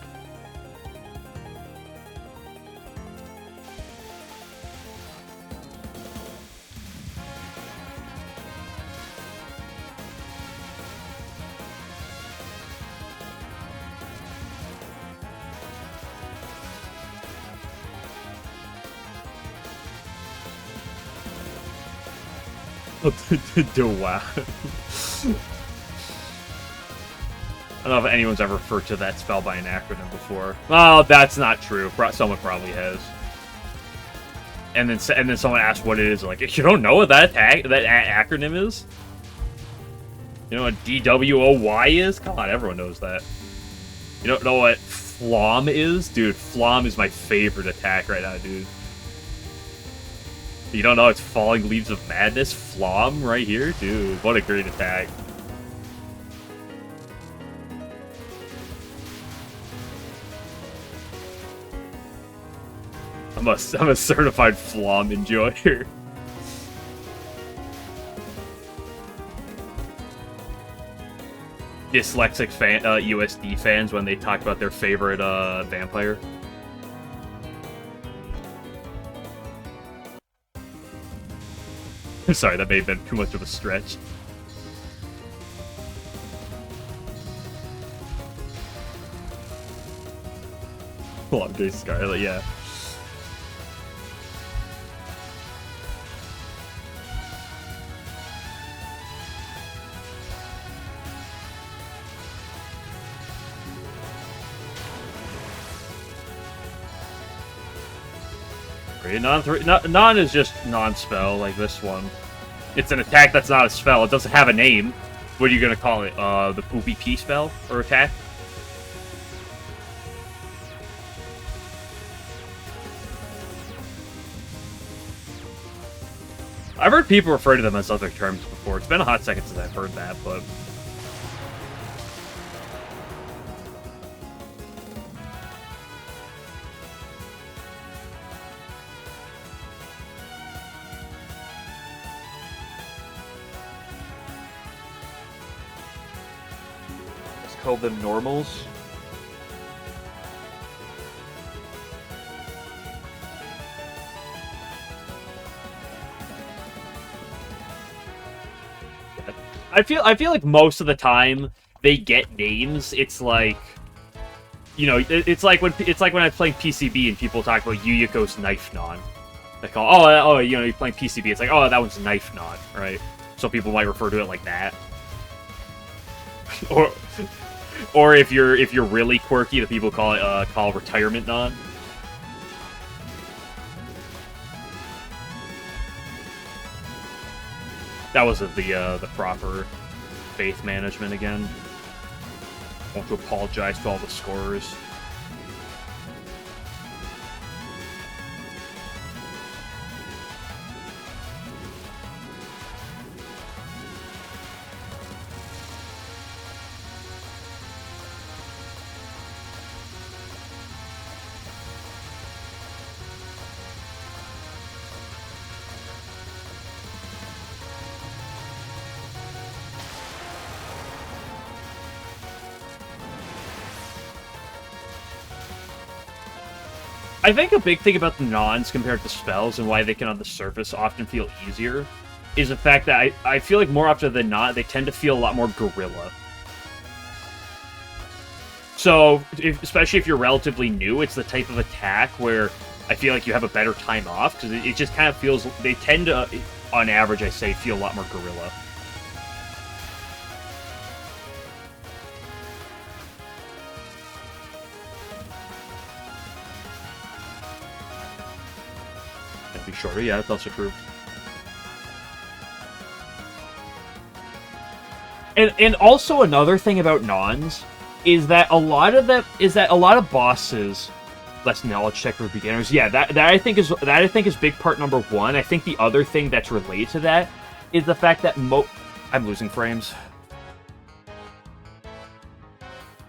Wow. I don't know if anyone's ever referred to that spell by an acronym before. Oh, that's not true. Someone probably has. And then someone asked what it is. Like, you don't know what that acronym is? You know what DWOY is? Come on, everyone knows that. You don't know what Flom is? Dude, Flom is my favorite attack right now, dude. You don't know it's Falling Leaves of Madness? Flom right here? Dude, what a great attack. I'm a certified Flom enjoyer. Dyslexic USD fans when they talk about their favorite vampire. Sorry, that may have been too much of a stretch. Flom J Scarlet, yeah. Non is just non-spell, like this one. It's an attack that's not a spell. It doesn't have a name. What are you gonna call it? The Poopy P spell? Or attack? I've heard people refer to them as other terms before. It's been a hot second since I've heard that, but... call them normals. I feel like most of the time they get names. It's like, you know, it's like when I play PCB and people talk about Yuyuko's knife non. They call, oh, you know, you're playing PCB. It's like, oh, that one's knife non, right? So people might refer to it like that. or if you're really quirky, the people call it call retirement non. That wasn't the proper faith management again. I want to apologize to all the scorers. I think a big thing about the nons compared to spells and why they can on the surface often feel easier is the fact that I feel like more often than not, they tend to feel a lot more guerrilla. So, especially if you're relatively new, it's the type of attack where I feel like you have a better time off, because it just kind of feels, they tend to, on average, I say, feel a lot more guerrilla. Be shorter, yeah, that's also true. And also another thing about nons is that a lot of bosses, less knowledge check for beginners. Yeah, that I think is big part number one. I think the other thing that's related to that is the fact that I'm losing frames.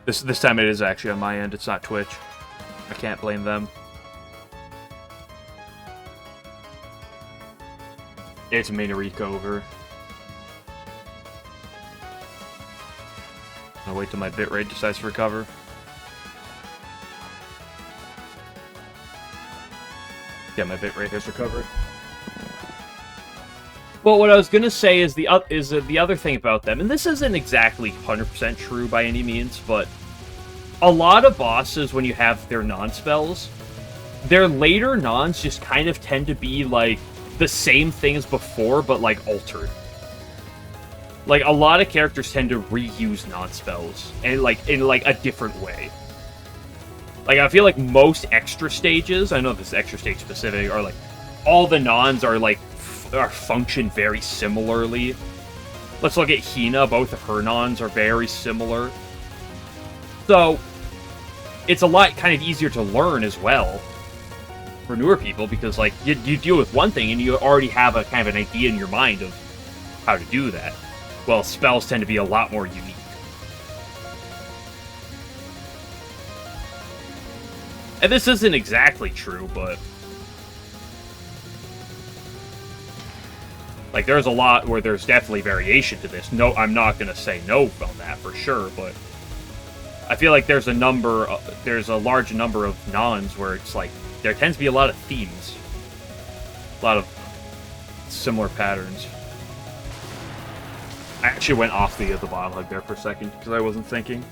This time it is actually on my end. It's not Twitch. I can't blame them. It's Minariko over. I'll wait till my bitrate decides to recover. Yeah, my bitrate has recovered. Well, what I was gonna say is the other thing about them, and this isn't exactly 100% true by any means, but a lot of bosses, when you have their non-spells, their later nons just kind of tend to be like the same thing as before, but like altered. Like a lot of characters tend to reuse non-spells and like in like a different way. Like I feel like most extra stages, I know this is extra stage specific, are like all the nons are like function very similarly. Let's look at Hina. Both of her nons are very similar, so it's a lot kind of easier to learn as well for newer people, because like you deal with one thing and you already have a kind of an idea in your mind of how to do that. Well, spells tend to be a lot more unique. And this isn't exactly true, but like there's a lot where there's definitely variation to this. No, I'm not gonna say no on that for sure, but I feel like there's a large number of nons where it's like there tends to be a lot of themes, a lot of similar patterns. I actually went off the bottom hug there for a second because I wasn't thinking.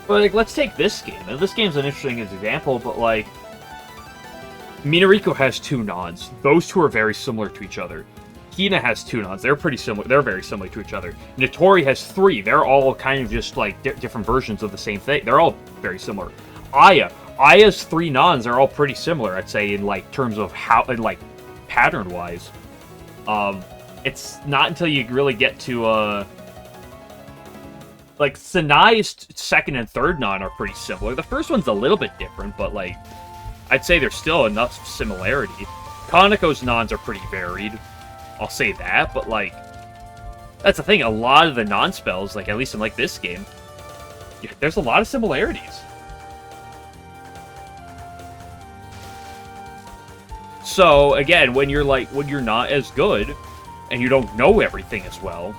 But like, let's take this game. Now, this game's an interesting example, but like, Minariko has two nons. Those two are very similar to each other. Hina has two nons. They're pretty similar. They're very similar to each other. Notori has three. They're all kind of just like different versions of the same thing. They're all very similar. Aya's three nons are all pretty similar, I'd say, in like terms of how, and like pattern wise. It's not until you really get to like Sanai's second and third non are pretty similar. The first one's a little bit different, but like I'd say there's still enough similarity. Kaneko's nons are pretty varied, I'll say that, but like That's the thing, a lot of the non-spells, like, at least in, like, this game, there's a lot of similarities. So, again, when you're not as good, and you don't know everything as well,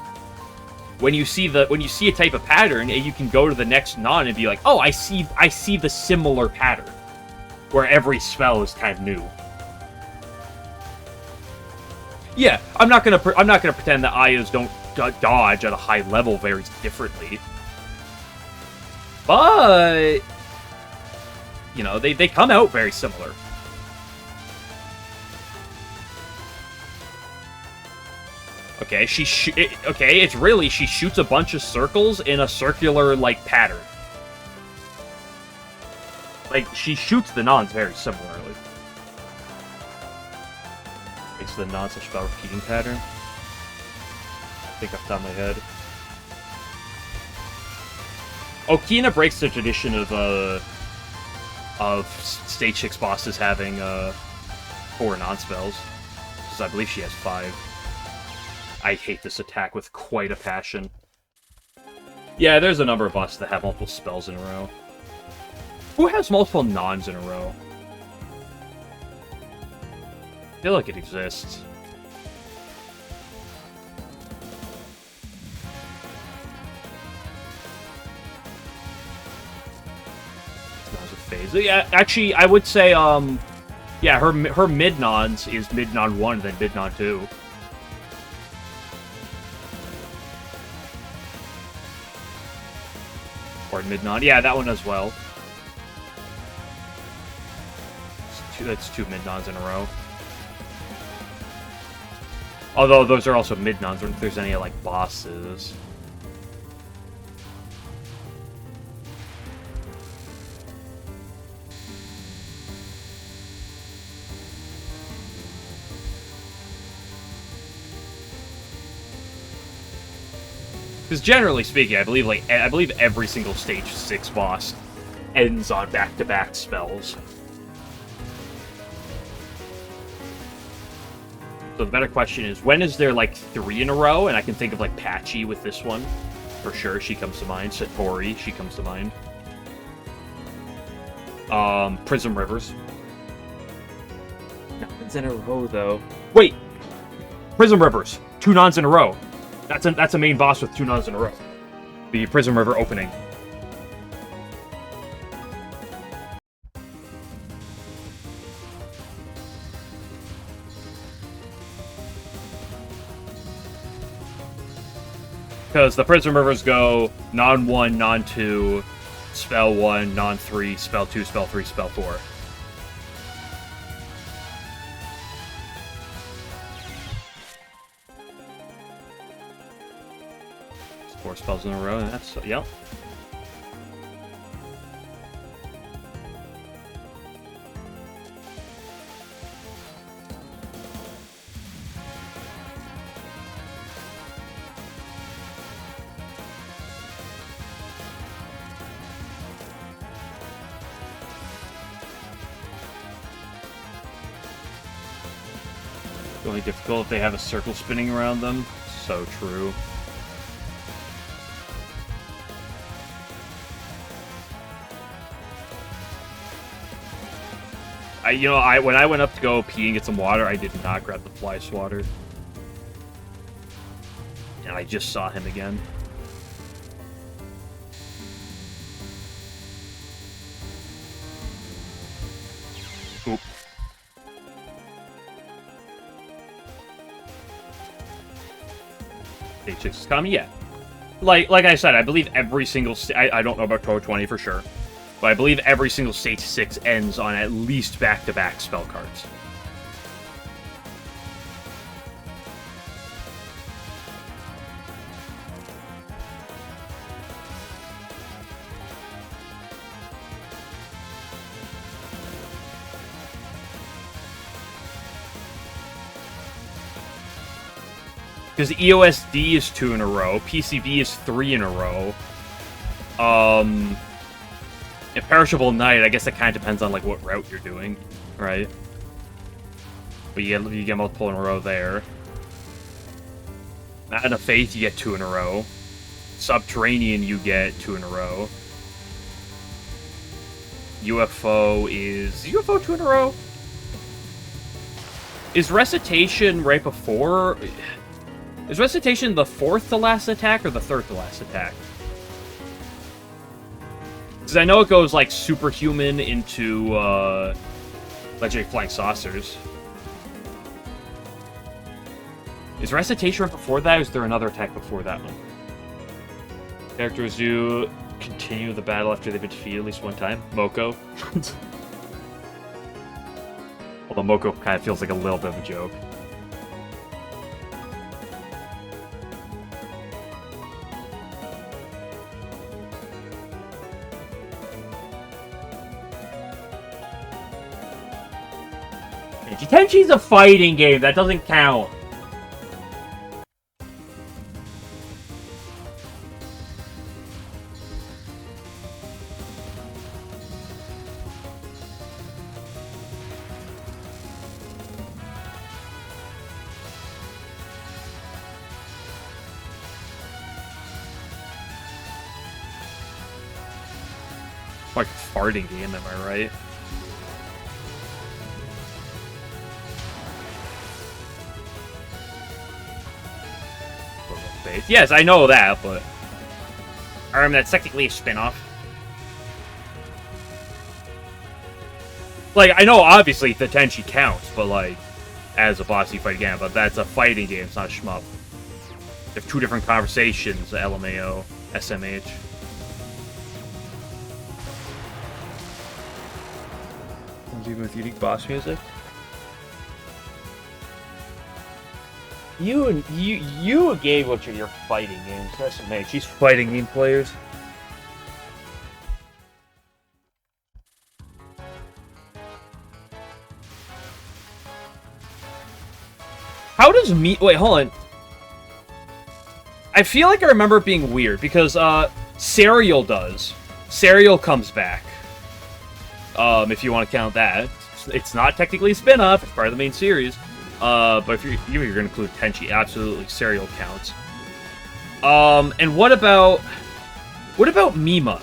when you see a type of pattern, and you can go to the next non and be like, oh, I see the similar pattern, where every spell is kind of new. Yeah, I'm not gonna pretend that Ayas don't dodge at a high level very differently, but you know they come out very similar. Okay, it's really she shoots a bunch of circles in a circular like pattern. Like she shoots the nons very similarly. Makes the non-spell repeating pattern. I think off the top of my head. Okina breaks the tradition of stage 6 bosses having 4 non-spells, because I believe she has 5. I hate this attack with quite a passion. Yeah, there's a number of us that have multiple spells in a row. Who has multiple nons in a row? I feel like it exists. Phase. Yeah, actually, I would say, yeah, her mid-nons is mid-non 1, then mid-non 2. Or mid-non. Yeah, that one as well. That's 2 mid-nons in a row. Although those are also mid-nons, if there's any, like, bosses. Because generally speaking, I believe every single stage 6 boss ends on back-to-back spells. So the better question is, when is there like 3 in a row? And I can think of like Patchy with this one. For sure, she comes to mind. Satori, she comes to mind. Prism Rivers. Nothing's in a row though. Wait! Prism Rivers! 2 nons in a row. That's a main boss with 2 nons in a row. The Prism River opening. Because the Prism Rivers go non 1, non 2, spell 1, non 3, spell 2, spell 3, spell 4. 4 spells in a row, and that's, yep. It's only difficult if they have a circle spinning around them. So true. When I went up to go pee and get some water, I did not grab the fly swatter. And I just saw him again. Oop. Stage 6 is coming, yeah. Like I said, I believe every single... I don't know about Touhou 20 for sure. But I believe every single Stage 6 ends on at least back-to-back spell cards. Because EOSD is 2 in a row, PCB is 3 in a row. Imperishable Knight, I guess it kind of depends on like what route you're doing, right? But you get multiple in a row there. Mountain of Faith, you get 2 in a row. Subterranean, you get 2 in a row. UFO is UFO 2 in a row? Is Recitation right before? Is Recitation the 4th to last attack or the 3rd to last attack? Because I know it goes like Superhuman into Legendary Flying Saucers. Is Recitation right before that, or is there another attack before that one? Characters do continue the battle after they've been defeated at least one time. Moko. Although Moko kind of feels like a little bit of a joke. Tenchi's a fighting game. That doesn't count. Like a farting game, am I right? Yes, I know that, but that's technically a spin-off. Like, I know obviously the Tenchi counts, but like as a boss you fight again, but that's a fighting game, it's not a shmup. They have 2 different conversations, LMAO, SMH. Even with unique boss music. You gave what your fighting games. That's amazing. She's fighting game players. How does wait, hold on. I feel like I remember it being weird because Serial does. Serial comes back. If you want to count that. It's not technically a spin-off, it's part of the main series. But if you're going to include Tenchi, absolutely, Serial counts. And what about Mima?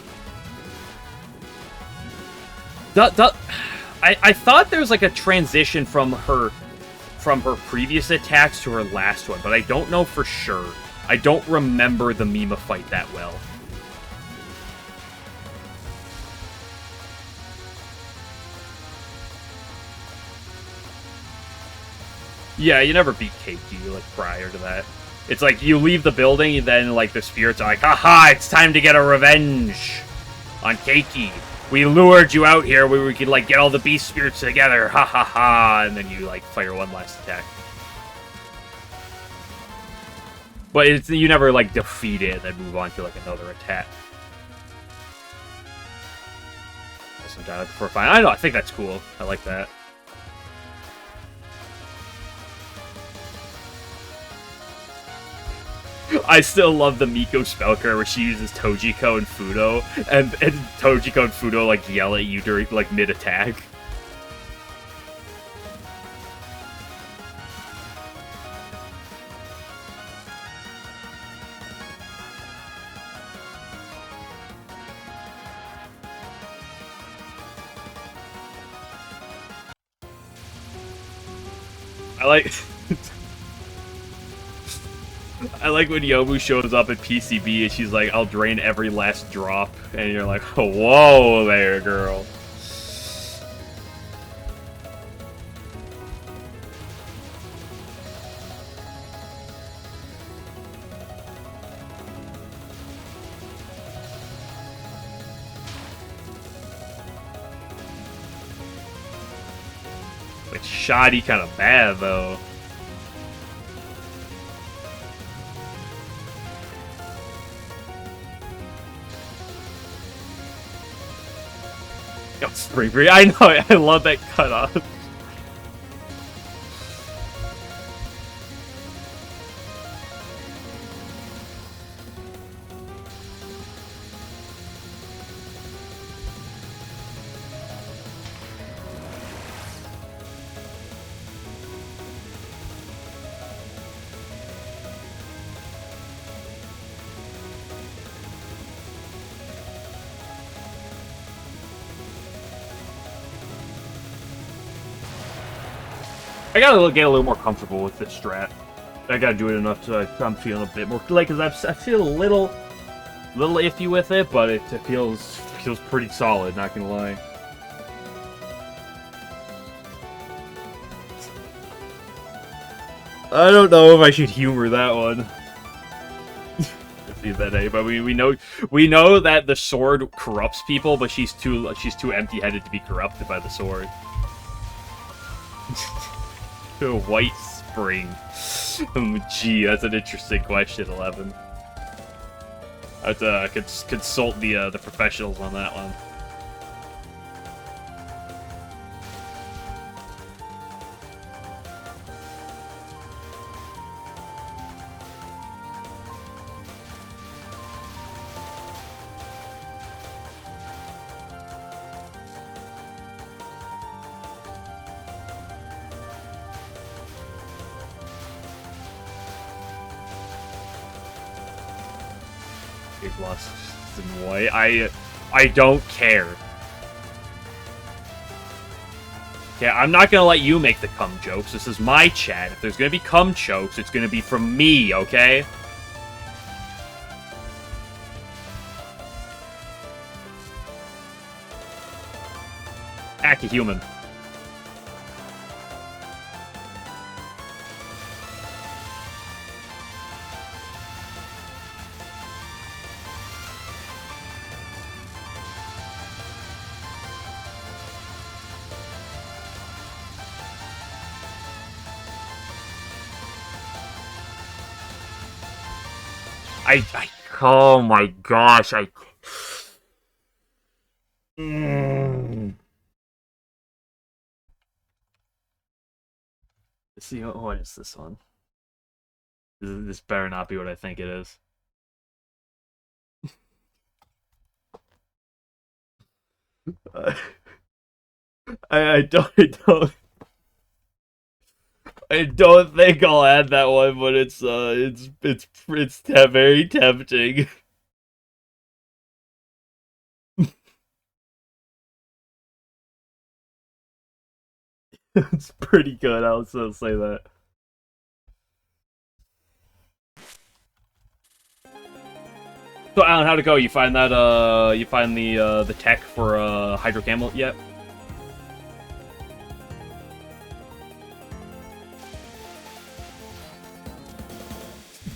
I thought there was like a transition from her previous attacks to her last one, but I don't know for sure. I don't remember the Mima fight that well. Yeah, you never beat Keiki, like, prior to that. It's like, you leave the building, and then, like, the spirits are like, haha, it's time to get a revenge on Keiki. We lured you out here where we could, like, get all the beast spirits together, ha ha ha, and then you, like, fire one last attack. But you never, like, defeat it and then move on to, like, another attack. Some dialogue before fine. I don't know, I think that's cool. I like that. I still love the Miko spell card where she uses Tojiko and Fudo, and Tojiko and Fudo, like, yell at you during, like, mid-attack. I like when Yobu shows up at PCB and she's like, I'll drain every last drop. And you're like, oh, whoa there, girl. Like, shoddy kind of bad, though. Spring Breeze. I know, I love that cut off. I gotta get a little more comfortable with this strat. I gotta do it enough so I'm feeling a bit more like, cause I feel a little iffy with it, but it feels pretty solid. Not gonna lie. I don't know if I should humor that one. See that, eh? But we know that the sword corrupts people, but she's too empty-headed to be corrupted by the sword. A white spring. Gee, that's an interesting question, 11. I have to consult the professionals on that one. Lost in white. I don't care. Yeah, I'm not gonna let you make the cum jokes. This is my chat. If there's gonna be cum jokes, it's gonna be from me, okay? Act a human. Oh my gosh, Let's see, what is this one? This better not be what I think it is. I don't think I'll add that one, but it's very tempting. It's pretty good. I'll still say that. So Alan, how'd it go? You find that you find the tech for Hydro Camel yet?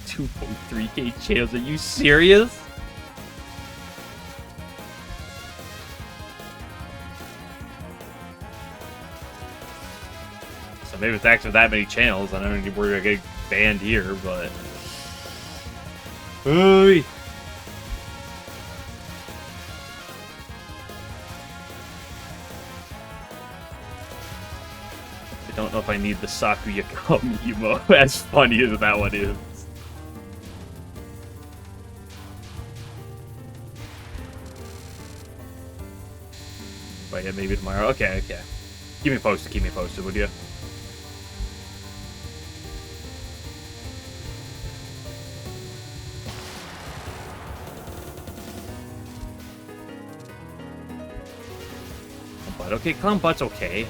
$2.3K channels. Are you serious? So maybe it's actually that many channels. I don't know if we're gonna get banned here, but. Ooh. I don't know if I need the Sakuya Kami emo, as funny as that one is. But yeah, maybe tomorrow. Okay. Keep me posted, would you? But okay, Clownbutt's okay.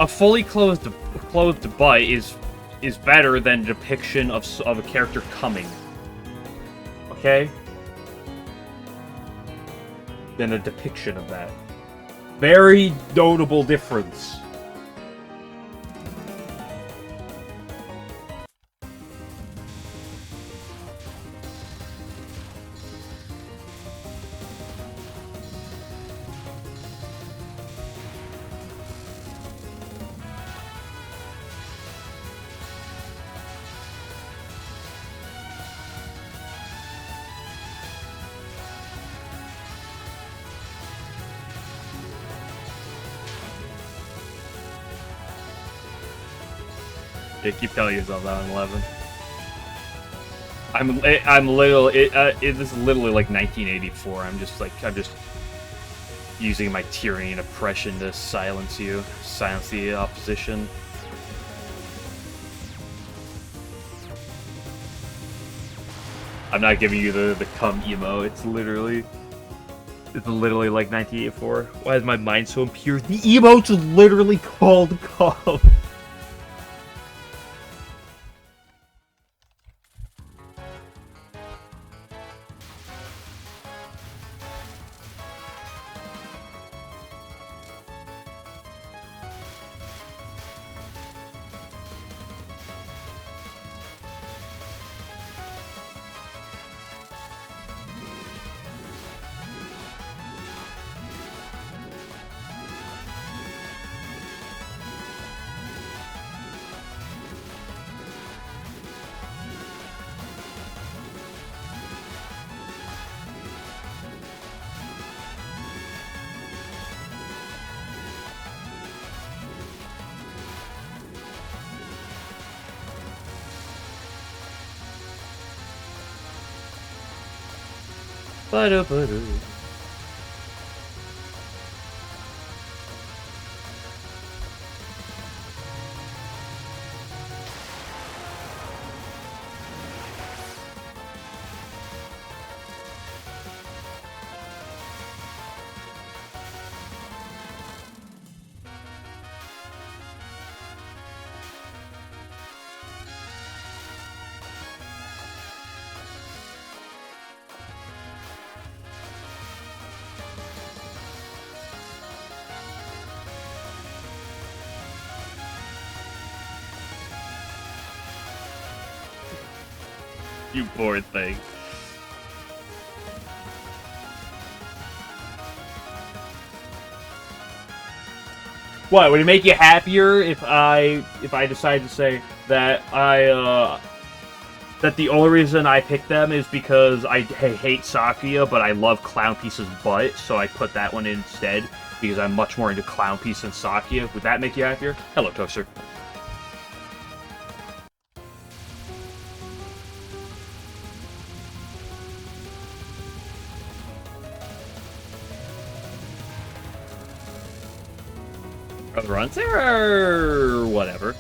A fully clothed butt is better than a depiction of a character coming. Okay? Than a depiction of that. Very notable difference. Yeah, keep telling yourself that on 11. I'm literally this is literally like 1984. I'm just using my tyranny and oppression to silence the opposition. I'm not giving you the cum emo. It's literally It's literally like 1984. Why is my mind so impure? The emote's literally called Calm. Ba-da-ba-da. You poor thing. What, would it make you happier if I decide to say that that the only reason I picked them is because I hate Sakuya, but I love Clown Piece's butt, so I put that one instead because I'm much more into Clown Piece than Sakuya. Would that make you happier? Hello, Toaster. Runs or whatever.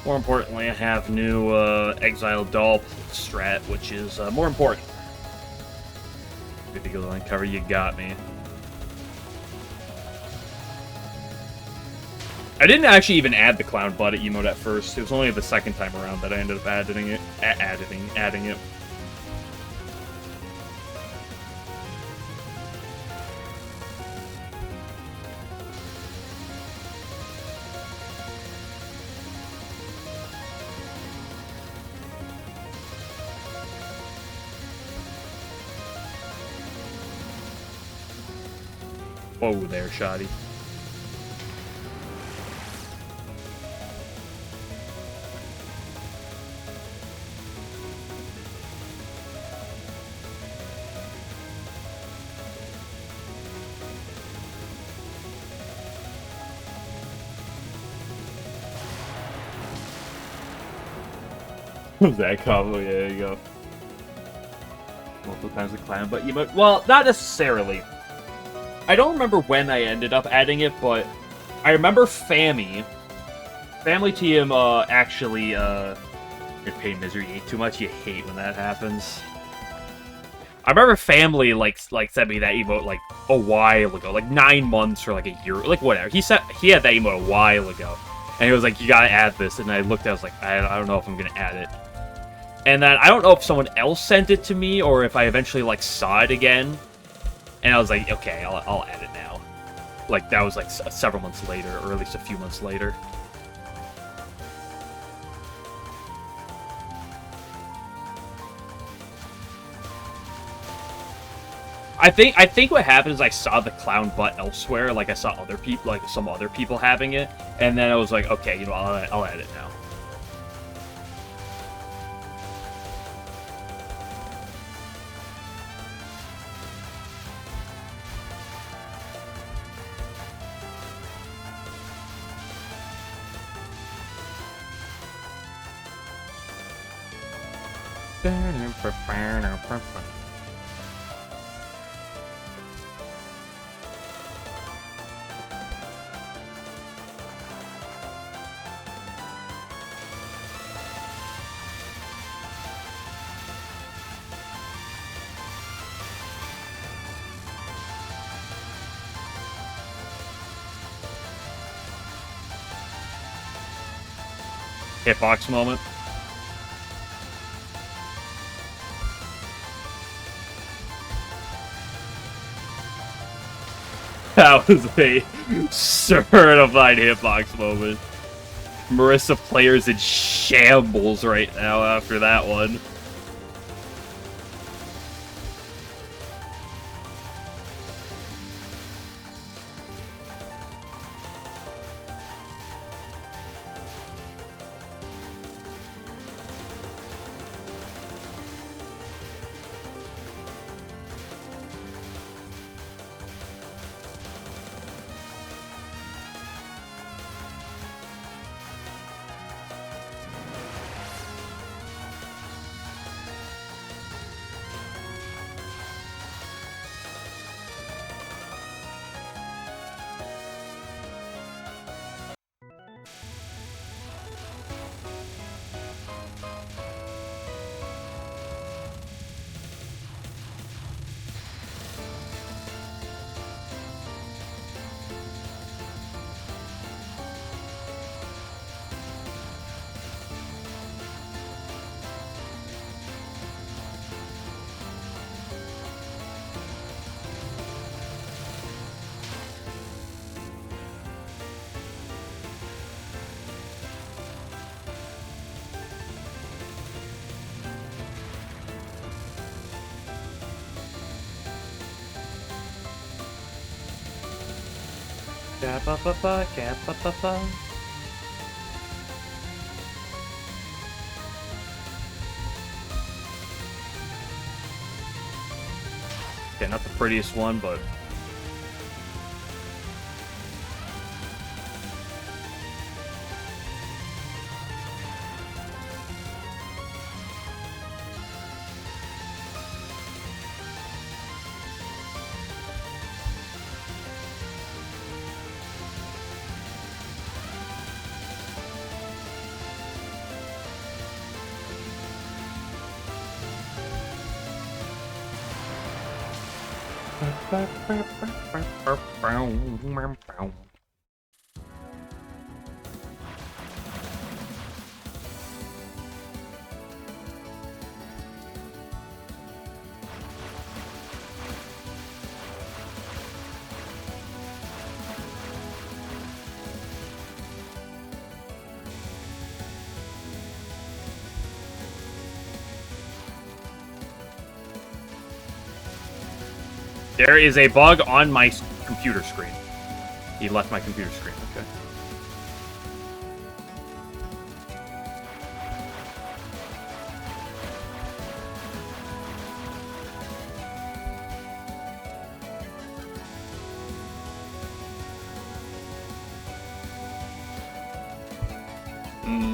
More importantly, I have new Exile doll strat, which is more important. Good to go on cover, you got me. I didn't actually even add the clown butt emote at first. It was only the second time around that I ended up adding it. Adding it. Whoa there, Shoddy. That combo, yeah, there you go. Multiple times the clown, but you might, well, not necessarily. I don't remember when I ended up adding it, but I remember Family Team actually your pain misery ate too much. You hate when that happens. I remember Family like sent me that emote like a while ago, like 9 months or like a year, like whatever. He had that emote a while ago, and he was like, "You gotta add this," and I looked, I was like, I don't know if I'm gonna add it. And then I don't know if someone else sent it to me or if I eventually like saw it again. And I was like, okay, I'll add it now. Like, that was like several months later, or at least a few months later. I think what happened is I saw the clown butt elsewhere, like I saw other people, like some other people having it, and then I was like, okay, you know, I'll add it now. Hitbox moment. That was a certified hitbox moment. Marissa player's in shambles right now after that one. Okay, not the prettiest one, but there is a bug on my computer screen. He left my computer screen, okay.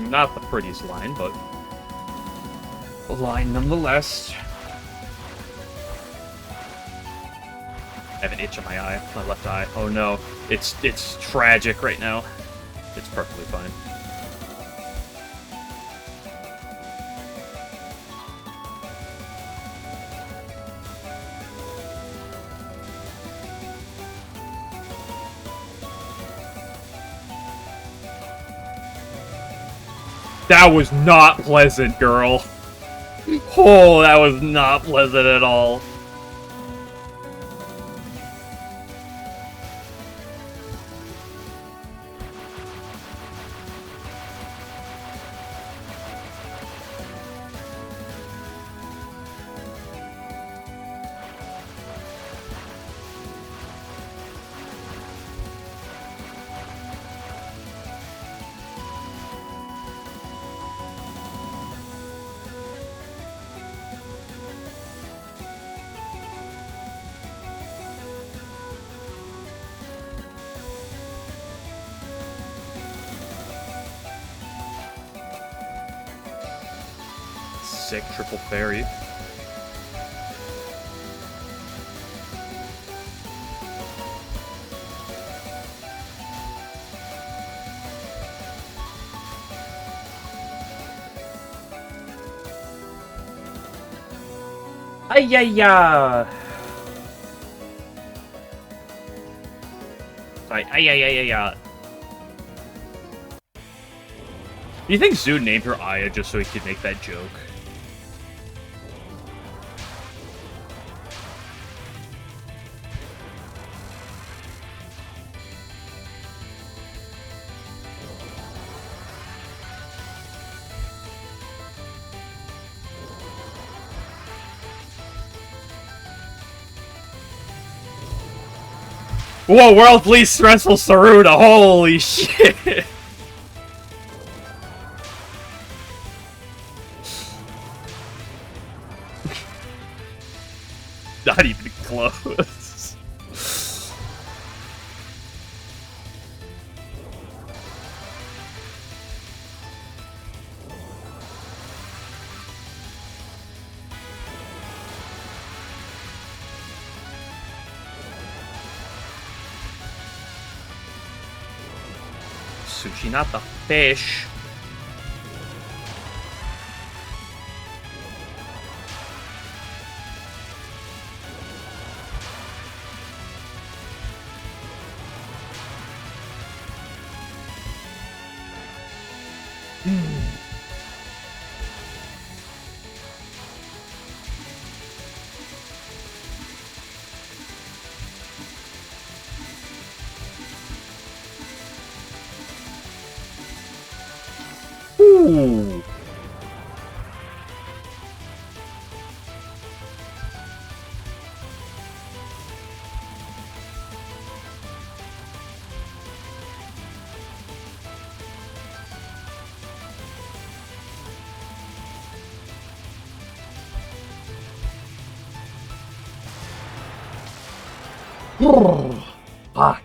Not the prettiest line, but a line nonetheless. I have an itch in my eye, my left eye. Oh no, it's tragic right now. It's perfectly fine. That was not pleasant, girl. Oh, that was not pleasant at all. Sick triple fairy. Ay-ya-ya! Sorry, ay-ya-ya-ya-ya. Do you think Zood named her Aya just so he could make that joke? Whoa, world's least stressful Saruda, holy shit! Not even close. Sushi, not the fish. Ooh. Fuck.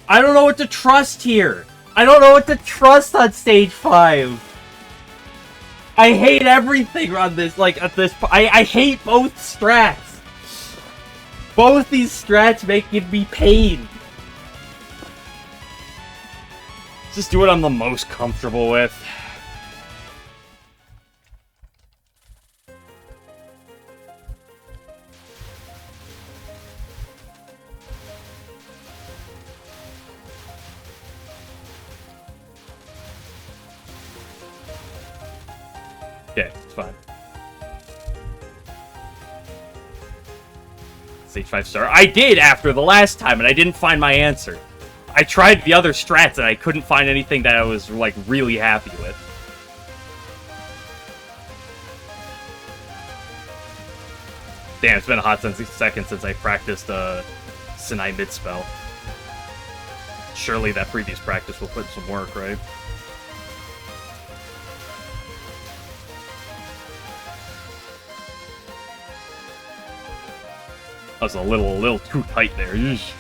I don't know what to trust here. I don't know what to trust on stage 5. I hate everything on this, like, at this point. I hate both strats. Both these strats making me pain. Just do what I'm the most comfortable with. Okay, it's fine. Stage 5 star. I did after the last time, and I didn't find my answer. I tried the other strats, and I couldn't find anything that I was, like, really happy with. Damn, it's been a hot second since I practiced Sinai mid-spell. Surely that previous practice will put some work, right? I was a little too tight there. Eesh.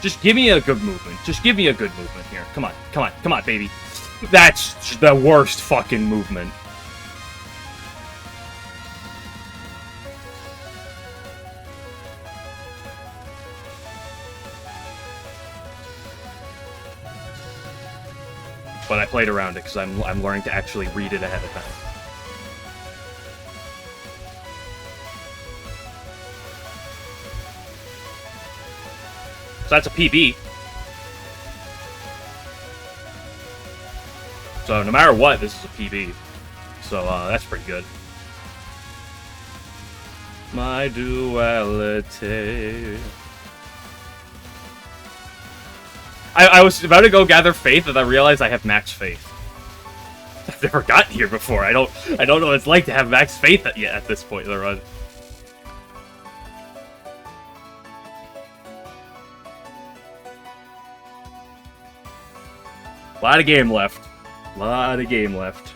Just give me a good movement. Just give me a good movement here. Come on, come on, come on, baby. That's the worst fucking movement. But I played around it because I'm learning to actually read it ahead of time. So that's a PB. So no matter what, this is a PB. So that's pretty good. My duality. I was about to go gather faith, and I realized I have max faith. I've never gotten here before. I don't know what it's like to have max faith yet at this point in the run. A lot of game left. A lot of game left.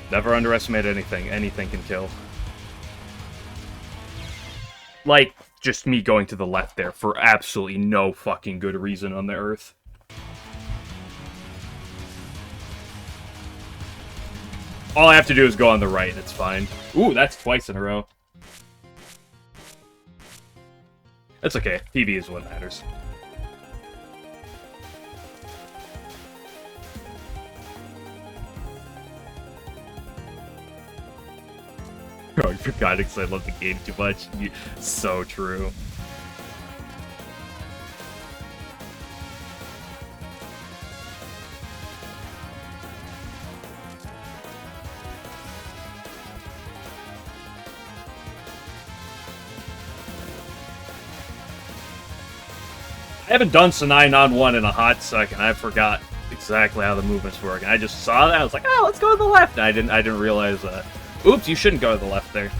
Never underestimate anything. Anything can kill. Like, just me going to the left there for absolutely no fucking good reason on the earth. All I have to do is go on the right, and it's fine. Ooh, that's twice in a row. That's okay. PB is what matters. Oh, for God's sake, I love the game too much. So true. I haven't done Sanai Non-1 in a hot second. I forgot exactly how the movements work. And I just saw that. I was like, oh, let's go to the left. And I didn't realize that. Oops, you shouldn't go to the left there.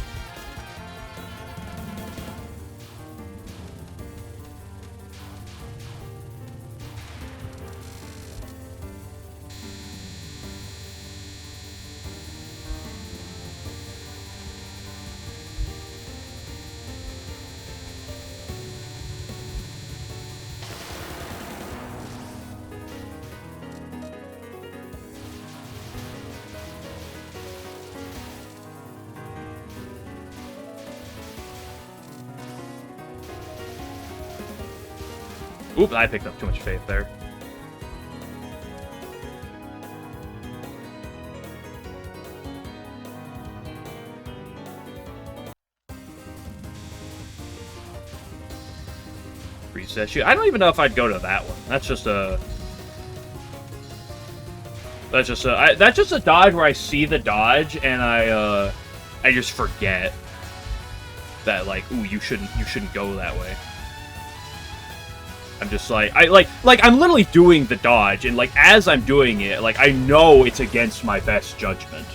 Oops, I picked up too much faith there. Reset shoot. I don't even know if I'd go to that one. That's just a... That's just a dodge where I see the dodge and I just forget that, like, ooh, you shouldn't go that way. I'm just like, I'm literally doing the dodge, and, like, as I'm doing it, like, I know it's against my best judgment.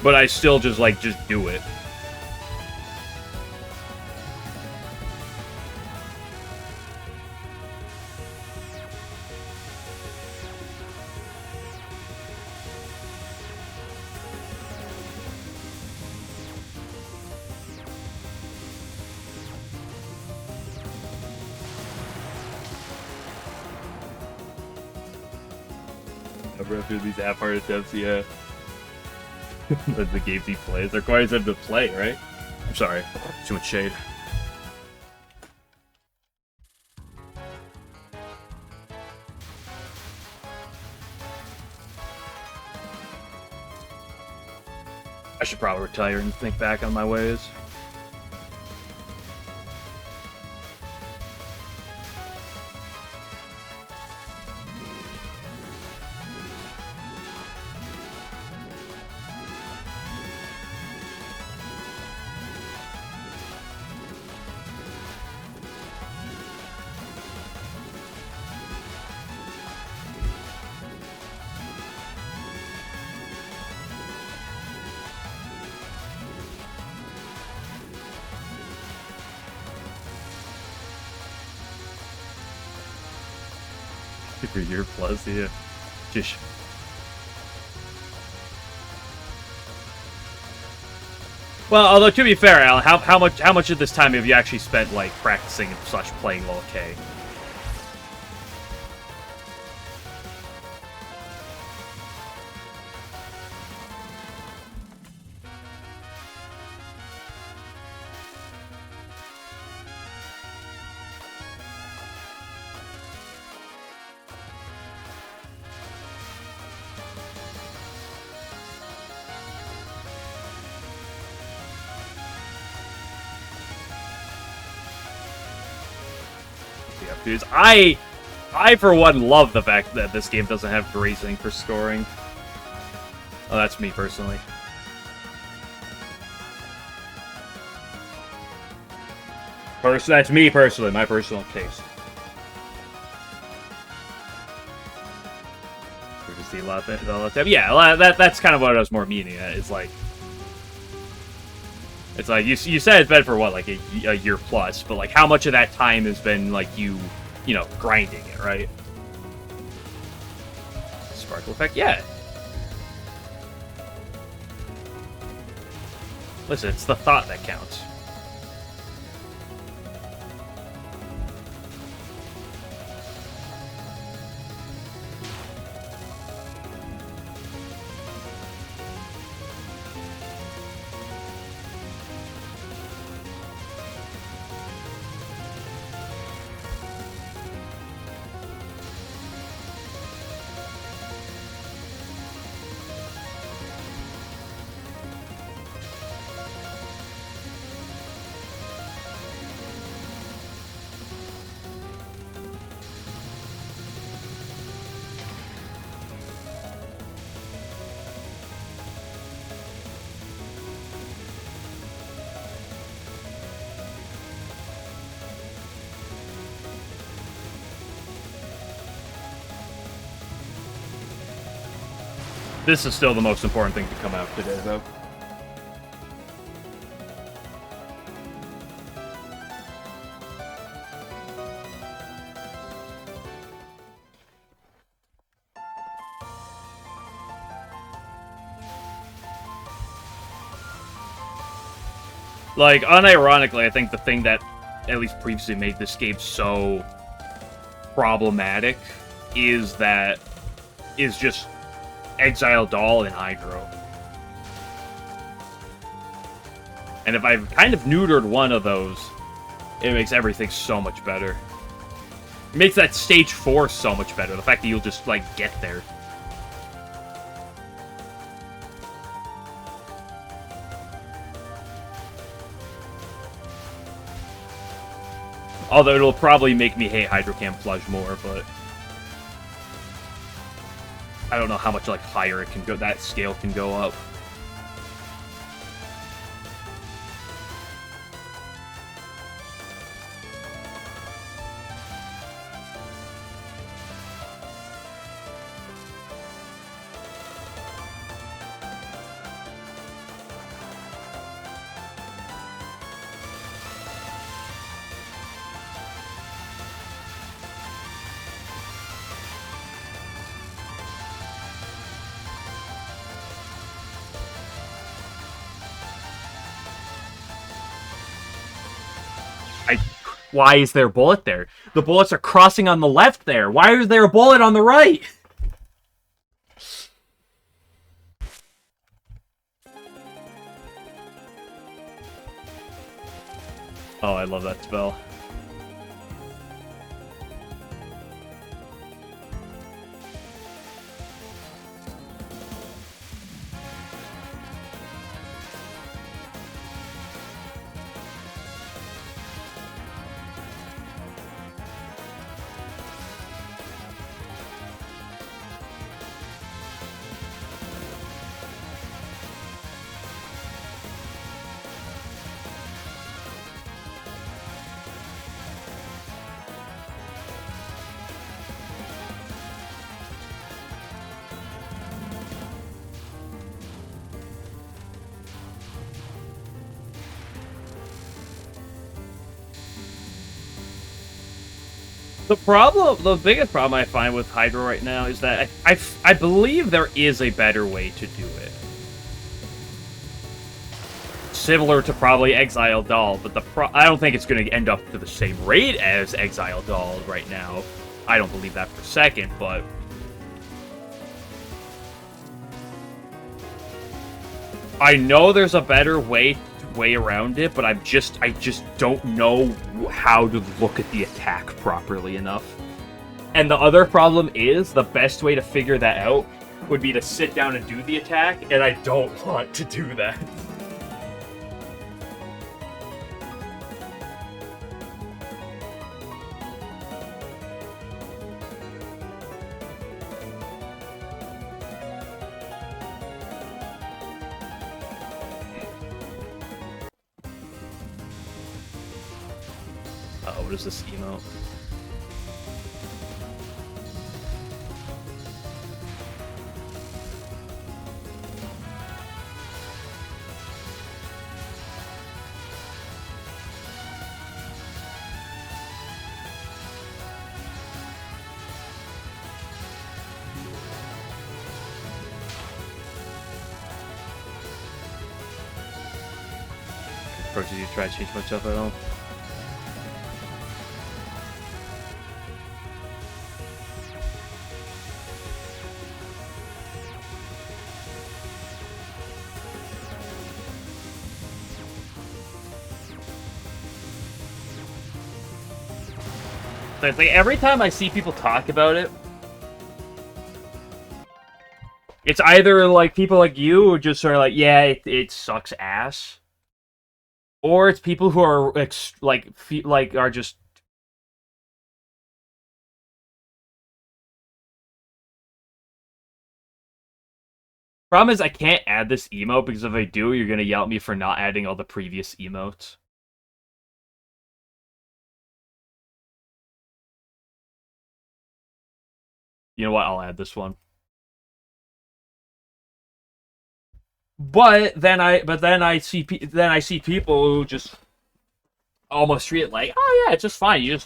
But I still just do it. After these half-hearted attempts, yeah. The games he plays requires him to play, right? I'm sorry, too much shade. I should probably retire and think back on my ways. For a year plus, yeah. Just... Well, although to be fair, Alan, how much of this time have you actually spent like practicing / playing LoL K? Dudes, I for one love the fact that this game doesn't have grazing for scoring. Oh, that's me personally. That's me personally, my personal taste. We just see a lot of that. Yeah, that's kind of what I was more meaning. It's like you said it's been for what, like a year plus, but like how much of that time has been like you know, grinding it, right? Sparkle effect, yeah. Listen, it's the thought that counts. This is still the most important thing to come out today, though. Like, unironically, I think the thing that at least previously made this game so problematic is just Exile Doll and Hydro. And if I've kind of neutered one of those, it makes everything so much better. It makes that stage 4 so much better. The fact that you'll just, like, get there. Although it'll probably make me hate Hydro Camouflage more, but I don't know how much, like, higher it can go, that scale can go up. Why is there a bullet there? The bullets are crossing on the left there. Why is there a bullet on the right? Oh, I love that spell. The biggest problem I find with Hydro right now is that I believe there is a better way to do it. Similar to probably Exile Doll, but I don't think it's going to end up to the same rate as Exile Doll right now. I don't believe that for a second, but I know there's a better way around it, but I just don't know how to look at the attack properly enough. And the other problem is, the best way to figure that out would be to sit down and do the attack, and I don't want to do that. What is this emote? Approaches you try to change much of it all. It's like every time I see people talk about it, it's either like people like you who just sort of like, yeah, it sucks ass, or it's people who are are just. Problem is, I can't add this emote because if I do, you're gonna yell at me for not adding all the previous emotes. You know what? I'll add this one. Then I see people who just almost treat it like, oh yeah, it's just fine. Or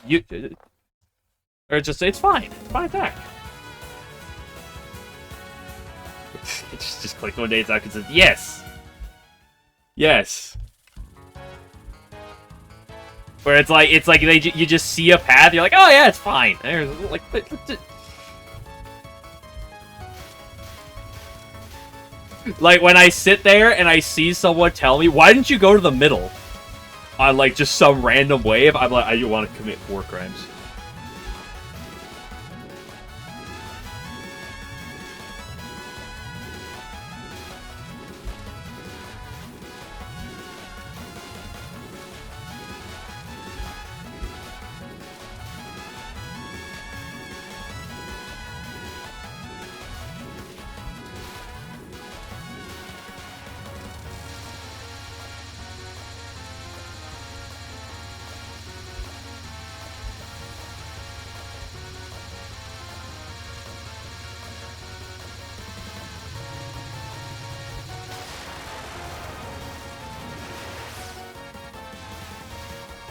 it's fine. It's fine attack. It's just click one day it's out and says yes, yes. Where it's like you just see a path, you're like, oh yeah, it's fine. There's like like when I sit there and I see someone tell me, why didn't you go to the middle on like just some random wave? I'm like, I want to commit war crimes.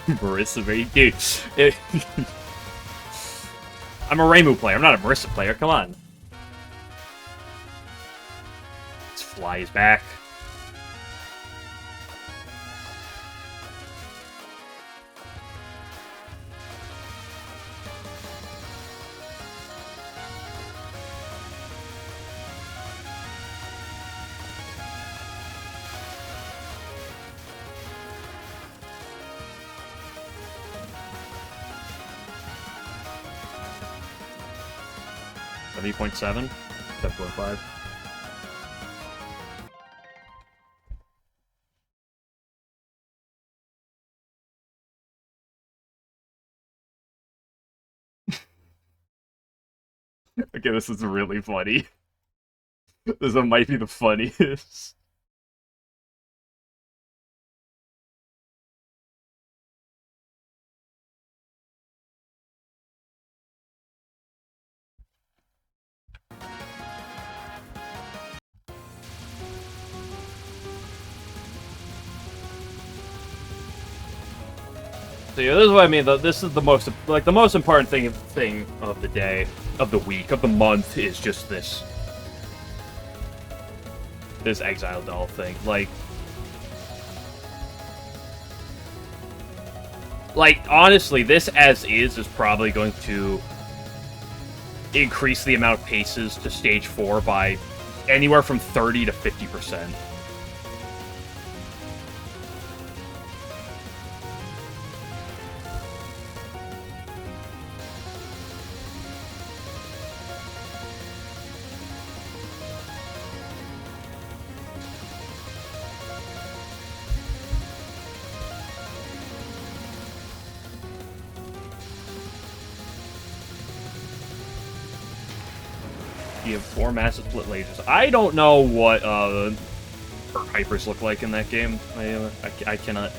Marissa, dude. I'm a Reimu player. I'm not a Marissa player. Come on. Let's fly his back. W.7? 7.5. Okay, this is really funny. This one might be the funniest. So yeah, this is what I mean. This is the most important thing of the day, of the week, of the month is just this Exile doll thing. Like honestly, this as is probably going to increase the amount of paces to stage 4 by anywhere from 30 to 50%. You have 4 massive split lasers. I don't know what her hypers look like in that game. I cannot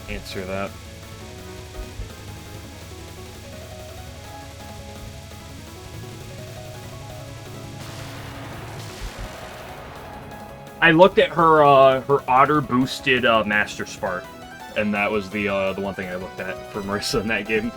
answer that. I looked at her otter boosted Master Spark, and that was the one thing I looked at for Marissa in that game.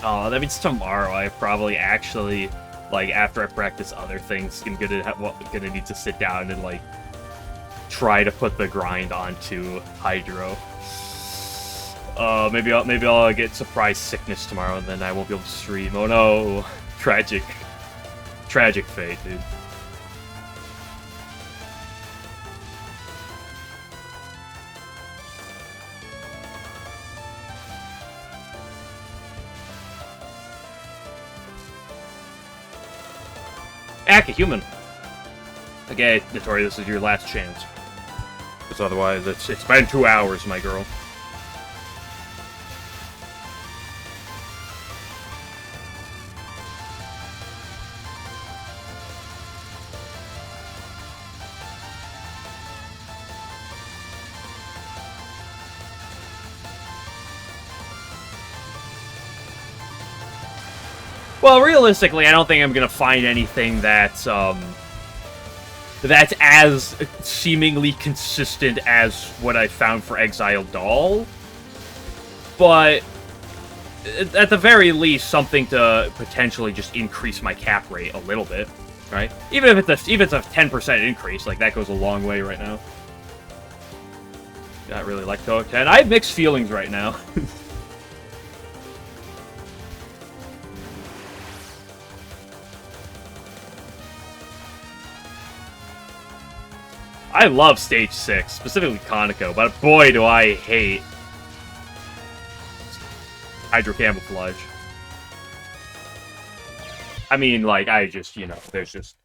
Oh, that means tomorrow I probably actually, like, after I practice other things, I'm gonna need to sit down and, like, try to put the grind onto Hydro. Maybe I'll get surprise sickness tomorrow, and then I won't be able to stream. Oh no, tragic fate, dude. Human. Okay, Notori, this is your last chance. Because otherwise, it's been 2 hours, my girl. Well, realistically, I don't think I'm gonna find anything that's as seemingly consistent as what I found for Exile Doll. But at the very least, something to potentially just increase my cap rate a little bit, right? Even if it's a 10% increase, like that goes a long way right now. Not really like Touhou 10. I have mixed feelings right now. I love Stage 6, specifically Kaneko, but boy do I hate Hydro Camouflage. I mean, like, I just, you know, there's just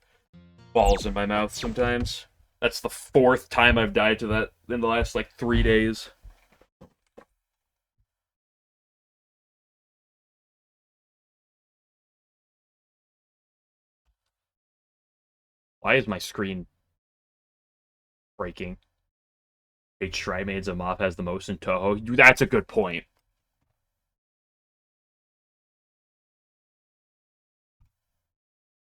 balls in my mouth sometimes. That's the 4th time I've died to that in the last, like, 3 days. Why is my screen breaking? H Trimades and Mop has the most in Touhou. That's a good point.